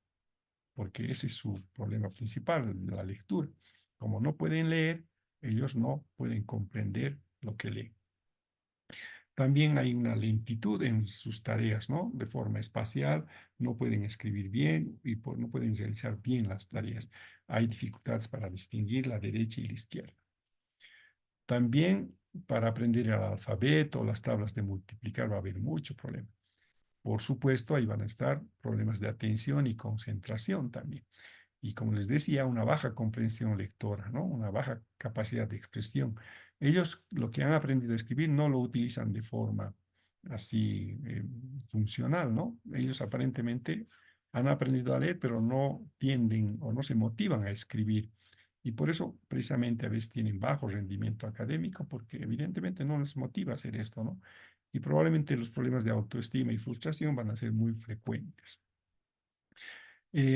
porque ese es su problema principal, la lectura. Como no pueden leer, ellos no pueden comprender lo que leen. También hay una lentitud en sus tareas, ¿no? De forma espacial, no pueden escribir bien y no pueden realizar bien las tareas. Hay dificultades para distinguir la derecha y la izquierda. También para aprender el alfabeto, las tablas de multiplicar va a haber mucho problema. Por supuesto, ahí van a estar problemas de atención y concentración también. Y como les decía, una baja comprensión lectora, ¿no? Una baja capacidad de expresión. Ellos lo que han aprendido a escribir no lo utilizan de forma así funcional, ¿no? Ellos aparentemente han aprendido a leer, pero no tienden o no se motivan a escribir. Y por eso precisamente a veces tienen bajo rendimiento académico, porque evidentemente no les motiva a hacer esto, ¿no? Y probablemente los problemas de autoestima y frustración van a ser muy frecuentes.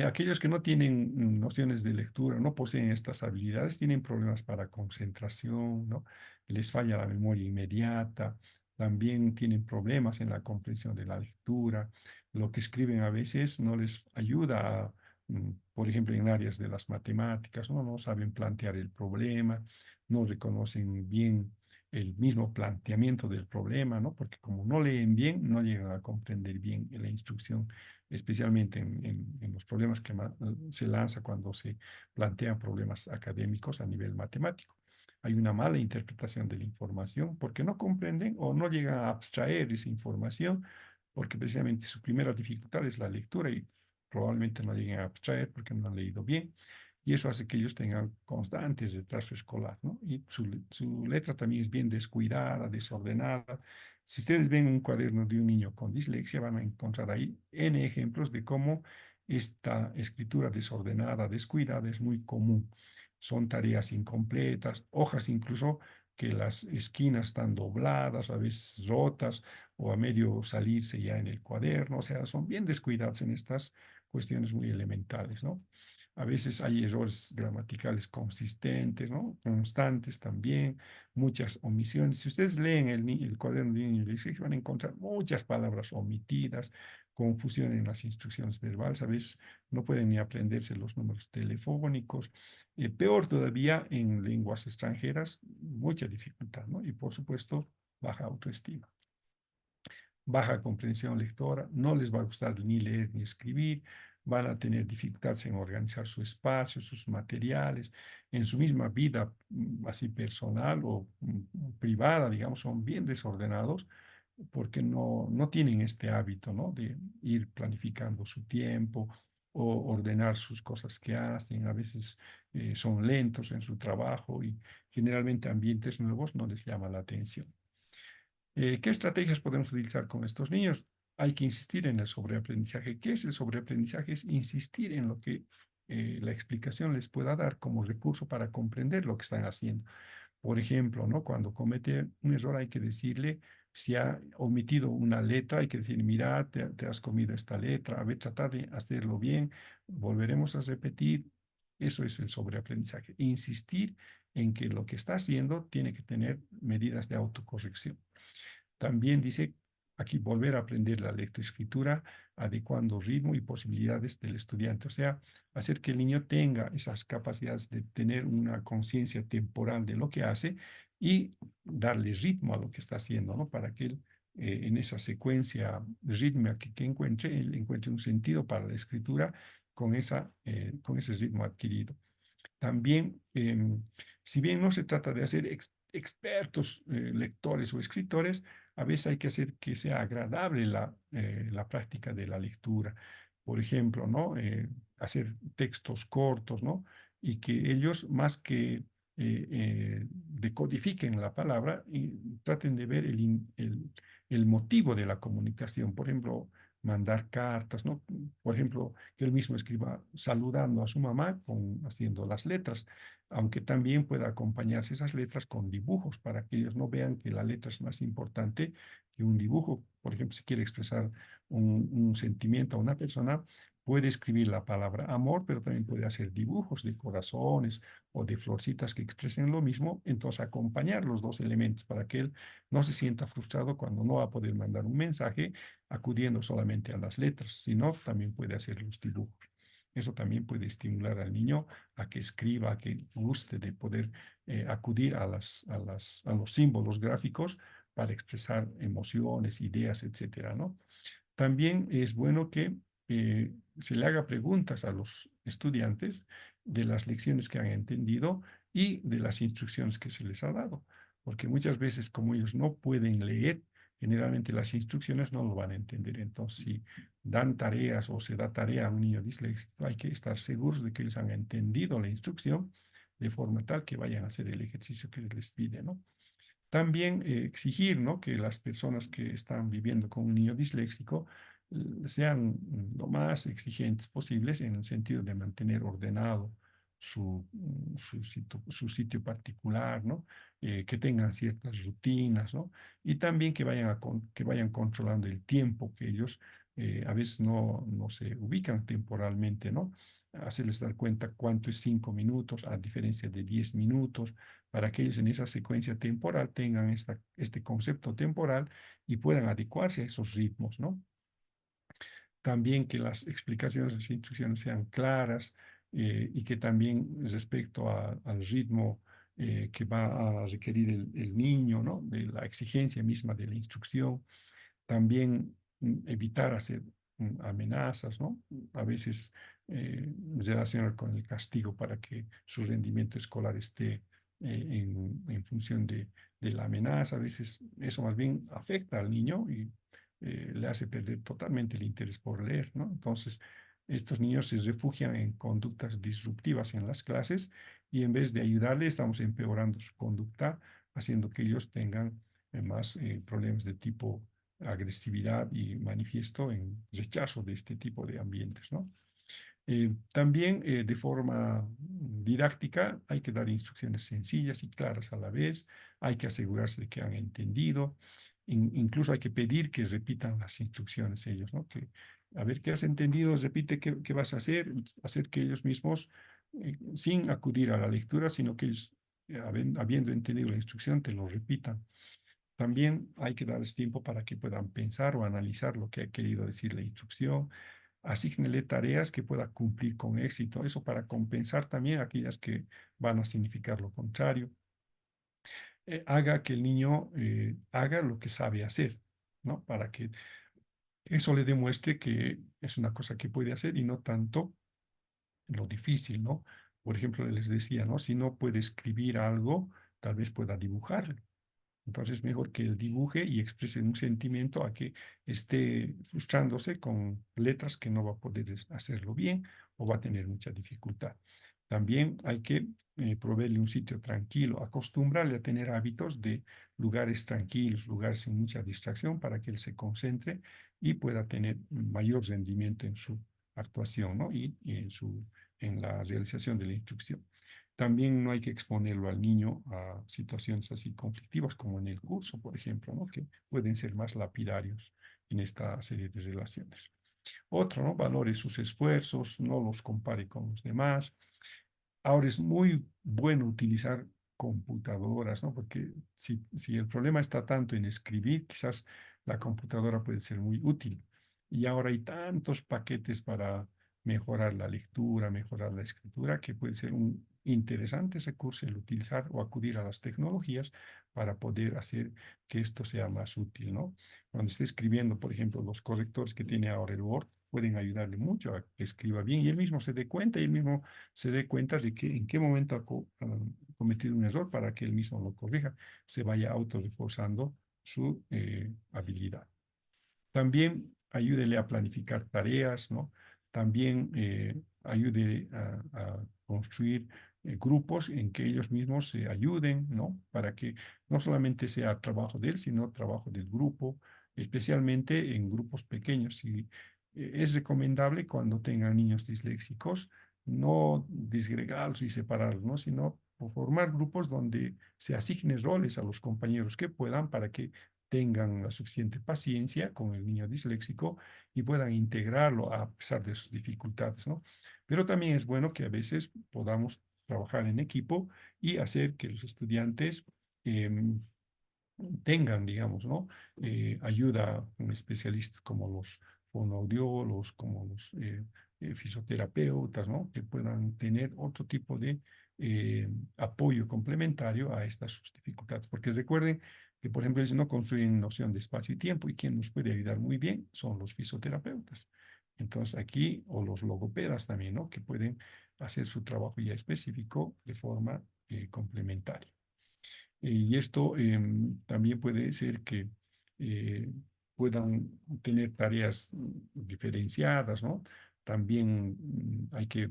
Aquellos que no tienen nociones de lectura, no poseen estas habilidades, tienen problemas para concentración, ¿no? Les falla la memoria inmediata, también tienen problemas en la comprensión de la lectura. Lo que escriben a veces no les ayuda por ejemplo, en áreas de las matemáticas, ¿no? No saben plantear el problema, no reconocen bien el mismo planteamiento del problema, ¿no? Porque como no leen bien, no llegan a comprender bien la instrucción, especialmente en los problemas que se lanza cuando se plantean problemas académicos a nivel matemático. Hay una mala interpretación de la información porque no comprenden o no llegan a abstraer esa información, porque precisamente su primera dificultad es la lectura y probablemente no lleguen a abstraer porque no han leído bien. Y eso hace que ellos tengan constantes retraso escolar, ¿no? Y su letra también es bien descuidada, desordenada. Si ustedes ven un cuaderno de un niño con dislexia, van a encontrar ahí N ejemplos de cómo esta escritura desordenada, descuidada, es muy común. Son tareas incompletas, hojas incluso que las esquinas están dobladas, a veces rotas o a medio salirse ya en el cuaderno. O sea, son bien descuidados en estas cuestiones muy elementales, ¿no? A veces hay errores gramaticales consistentes, ¿no? Constantes también, muchas omisiones. Si ustedes leen el cuaderno de niño disléxico, van a encontrar muchas palabras omitidas, confusión en las instrucciones verbales, a veces no pueden ni aprenderse los números telefónicos. Peor todavía en lenguas extranjeras, mucha dificultad, ¿no? Y por supuesto, baja autoestima, baja comprensión lectora, no les va a gustar ni leer ni escribir, van a tener dificultades en organizar su espacio, sus materiales, en su misma vida así personal o privada, digamos, son bien desordenados porque no tienen este hábito, ¿no? De ir planificando su tiempo o ordenar sus cosas que hacen. A veces son lentos en su trabajo y generalmente ambientes nuevos no les llama la atención. ¿Qué estrategias podemos utilizar con estos niños? Hay que insistir en el sobreaprendizaje. ¿Qué es el sobreaprendizaje? Es insistir en lo que la explicación les pueda dar como recurso para comprender lo que están haciendo. Por ejemplo, ¿no? Cuando comete un error hay que decirle, si ha omitido una letra, hay que decir, mira, te has comido esta letra, a ver, trata de hacerlo bien, volveremos a repetir. Eso es el sobreaprendizaje. Insistir en que lo que está haciendo tiene que tener medidas de autocorrección. También dice aquí volver a aprender la lectoescritura, adecuando ritmo y posibilidades del estudiante. O sea, hacer que el niño tenga esas capacidades de tener una conciencia temporal de lo que hace y darle ritmo a lo que está haciendo, ¿no? Para que él, en esa secuencia rítmica que encuentre, él encuentre un sentido para la escritura con ese ritmo adquirido. También, si bien no se trata de hacer expertos lectores o escritores, a veces hay que hacer que sea agradable la práctica de la lectura. Por ejemplo, ¿no? Hacer textos cortos, ¿no? Y que ellos, más que decodifiquen la palabra, y traten de ver el motivo de la comunicación. Por ejemplo, mandar cartas, ¿no? Por ejemplo, que él mismo escriba saludando a su mamá haciendo las letras, aunque también pueda acompañarse esas letras con dibujos para que ellos no vean que la letra es más importante que un dibujo. Por ejemplo, si quiere expresar un sentimiento a una persona, puede escribir la palabra amor, pero también puede hacer dibujos de corazones o de florcitas que expresen lo mismo, entonces acompañar los dos elementos para que él no se sienta frustrado cuando no va a poder mandar un mensaje acudiendo solamente a las letras, sino también puede hacer los dibujos. Eso también puede estimular al niño a que escriba, a que guste de poder acudir a los símbolos gráficos para expresar emociones, ideas, etcétera, ¿no? También es bueno que se le haga preguntas a los estudiantes de las lecciones que han entendido y de las instrucciones que se les ha dado, porque muchas veces como ellos no pueden leer, generalmente las instrucciones no lo van a entender. Entonces, si dan tareas o se da tarea a un niño disléxico, hay que estar seguros de que ellos han entendido la instrucción de forma tal que vayan a hacer el ejercicio que les pide, ¿no? También exigir, ¿no?, que las personas que están viviendo con un niño disléxico sean lo más exigentes posibles en el sentido de mantener ordenado su sitio particular, ¿no? Que tengan ciertas rutinas, ¿no? Y también que que vayan controlando el tiempo que ellos a veces no se ubican temporalmente, ¿no? Hacerles dar cuenta cuánto es 5 minutos a diferencia de 10 minutos, para que ellos en esa secuencia temporal tengan este concepto temporal y puedan adecuarse a esos ritmos, ¿no? También que las explicaciones, las instrucciones sean claras y que también respecto al ritmo que va a requerir el niño, ¿no? De la exigencia misma de la instrucción, también evitar hacer amenazas, ¿no? A veces relacionar con el castigo para que su rendimiento escolar esté en función de la amenaza. A veces eso más bien afecta al niño y le hace perder totalmente el interés por leer, ¿no? Entonces, estos niños se refugian en conductas disruptivas en las clases y en vez de ayudarle, estamos empeorando su conducta, haciendo que ellos tengan más problemas de tipo agresividad y manifiesto en rechazo de este tipo de ambientes, ¿no? También de forma didáctica hay que dar instrucciones sencillas y claras a la vez, hay que asegurarse de que han entendido, incluso hay que pedir que repitan las instrucciones ellos, ¿no? Que a ver qué has entendido, repite qué vas a hacer que ellos mismos, sin acudir a la lectura, sino que ellos, habiendo entendido la instrucción, te lo repitan. También hay que darles tiempo para que puedan pensar o analizar lo que ha querido decir la instrucción. Asígnele tareas que pueda cumplir con éxito. Eso para compensar también aquellas que van a significar lo contrario. Haga que el niño haga lo que sabe hacer, ¿no? Para que eso le demuestre que es una cosa que puede hacer y no tanto lo difícil, ¿no? Por ejemplo, les decía, ¿no? Si no puede escribir algo, tal vez pueda dibujarlo. Entonces, mejor que él dibuje y exprese un sentimiento a que esté frustrándose con letras que no va a poder hacerlo bien o va a tener mucha dificultad. También hay que proveerle un sitio tranquilo, acostumbrarle a tener hábitos de lugares tranquilos, lugares sin mucha distracción para que él se concentre y pueda tener mayor rendimiento en su actuación, ¿no? y en la realización de la instrucción. También no hay que exponerlo al niño a situaciones así conflictivas como en el curso, por ejemplo, ¿no? Que pueden ser más lapidarios en esta serie de relaciones. Otro, ¿no? Valore sus esfuerzos, no los compare con los demás. Ahora es muy bueno utilizar computadoras, ¿no? Porque si el problema está tanto en escribir, quizás la computadora puede ser muy útil. Y ahora hay tantos paquetes para mejorar la lectura, mejorar la escritura, que puede ser un interesante recurso el utilizar o acudir a las tecnologías para poder hacer que esto sea más útil, ¿no? Cuando esté escribiendo, por ejemplo, los correctores que tiene ahora el Word pueden ayudarle mucho a que escriba bien y él mismo se dé cuenta y él mismo se dé cuenta de que en qué momento ha cometido un error para que él mismo lo corrija, se vaya autorreforzando su habilidad. También ayúdele a planificar tareas, ¿no? También ayude a construir grupos en que ellos mismos se ayuden, ¿no? Para que no solamente sea trabajo de él, sino trabajo del grupo, especialmente en grupos pequeños. Y es recomendable cuando tengan niños disléxicos, no disgregarlos y separarlos, ¿no? Sino formar grupos donde se asignen roles a los compañeros que puedan para que tengan la suficiente paciencia con el niño disléxico y puedan integrarlo a pesar de sus dificultades, ¿no? Pero también es bueno que a veces podamos trabajar en equipo y hacer que los estudiantes tengan, digamos, ¿no? Ayuda con especialistas como los fonoaudiólogos, como los fisioterapeutas, ¿no? Que puedan tener otro tipo de apoyo complementario a estas sus dificultades. Porque recuerden que por ejemplo ellos no construyen noción de espacio y tiempo, y quien nos puede ayudar muy bien son los fisioterapeutas. Entonces aquí, o los logopedas también, ¿no? Que pueden hacer su trabajo ya específico de forma complementaria. Y esto también puede ser que eh, puedan tener tareas diferenciadas, ¿no? También hay que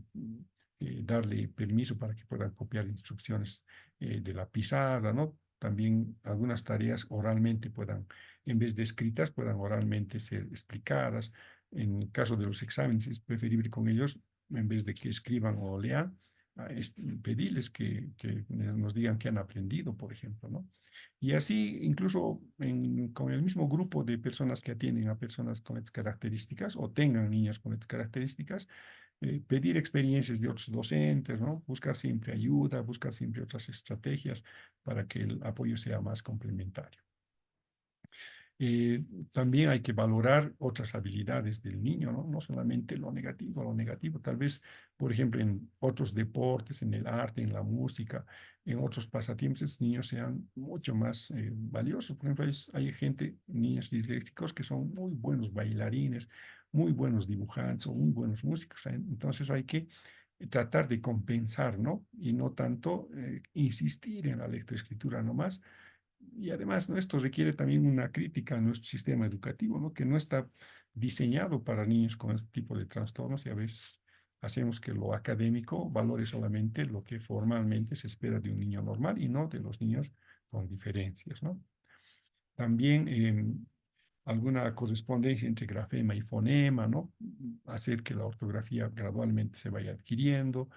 darle permiso para que puedan copiar instrucciones de la pizarra, ¿no? También algunas tareas oralmente puedan, en vez de escritas, puedan oralmente ser explicadas. En el caso de los exámenes, es preferible con ellos, en vez de que escriban o lean, pedirles que nos digan qué han aprendido, por ejemplo, ¿no? Y así, incluso con el mismo grupo de personas que atienden a personas con estas características o tengan niños con estas características, pedir experiencias de otros docentes, ¿no? Buscar siempre ayuda, buscar siempre otras estrategias para que el apoyo sea más complementario. También hay que valorar otras habilidades del niño, ¿no? No solamente lo negativo. Tal vez, por ejemplo, en otros deportes, en el arte, en la música, en otros pasatiempos, estos niños sean mucho más valiosos. Por ejemplo, hay gente, niños disléxicos, que son muy buenos bailarines, muy buenos dibujantes o muy buenos músicos. Entonces hay que tratar de compensar, ¿no? Y no tanto insistir en la lectoescritura nomás, y además, ¿no? Esto requiere también una crítica a nuestro sistema educativo, ¿no? Que no está diseñado para niños con este tipo de trastornos, y a veces hacemos que lo académico valore solamente lo que formalmente se espera de un niño normal y no de los niños con diferencias, ¿no? También alguna correspondencia entre grafema y fonema, ¿no? Hacer que la ortografía gradualmente se vaya adquiriendo,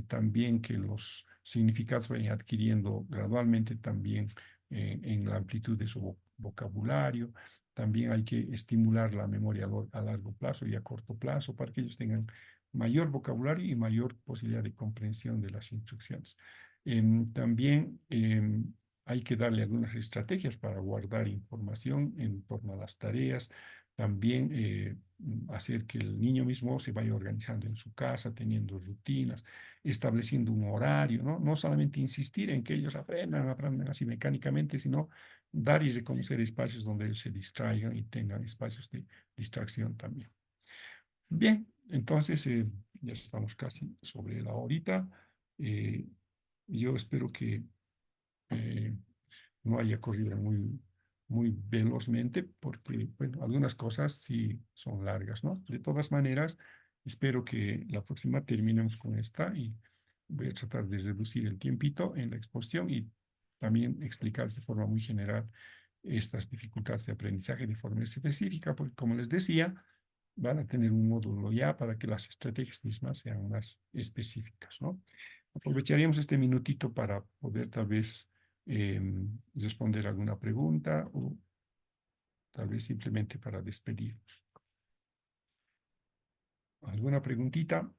también que los significados vayan adquiriendo gradualmente también en la amplitud de su vocabulario. También hay que estimular la memoria a largo plazo y a corto plazo para que ellos tengan mayor vocabulario y mayor posibilidad de comprensión de las instrucciones. También hay que darle algunas estrategias para guardar información en torno a las tareas. También hacer que el niño mismo se vaya organizando en su casa, teniendo rutinas, estableciendo un horario, ¿no? No solamente insistir en que ellos aprendan así mecánicamente, sino dar y reconocer espacios donde ellos se distraigan y tengan espacios de distracción también. Bien, entonces ya estamos casi sobre la horita. Yo espero que no haya corrido muy velozmente, porque, bueno, algunas cosas sí son largas, ¿no? De todas maneras, espero que la próxima terminemos con esta, y voy a tratar de reducir el tiempito en la exposición y también explicar de forma muy general estas dificultades de aprendizaje de forma específica, porque como les decía, van a tener un módulo ya para que las estrategias mismas sean más específicas, ¿no? Aprovecharíamos este minutito para poder tal vez responder alguna pregunta, o tal vez simplemente para despedirnos. ¿Alguna preguntita?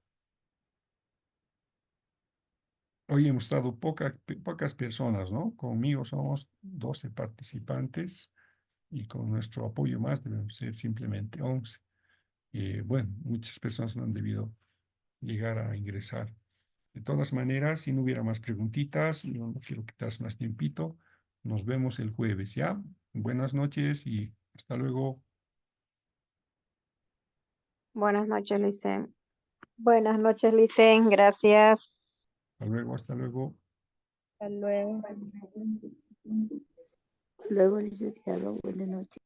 Hoy hemos estado pocas personas, ¿no? Conmigo somos 12 participantes y con nuestro apoyo más debemos ser simplemente 11. Bueno, muchas personas no han debido llegar a ingresar. De todas maneras, si no hubiera más preguntitas, yo no quiero quitarse más tiempito. Nos vemos el jueves, ¿ya? Buenas noches y hasta luego. Buenas noches, Licen. Buenas noches, Licen. Gracias. Hasta luego, hasta luego. Hasta luego. Luego, licenciado, buenas noches.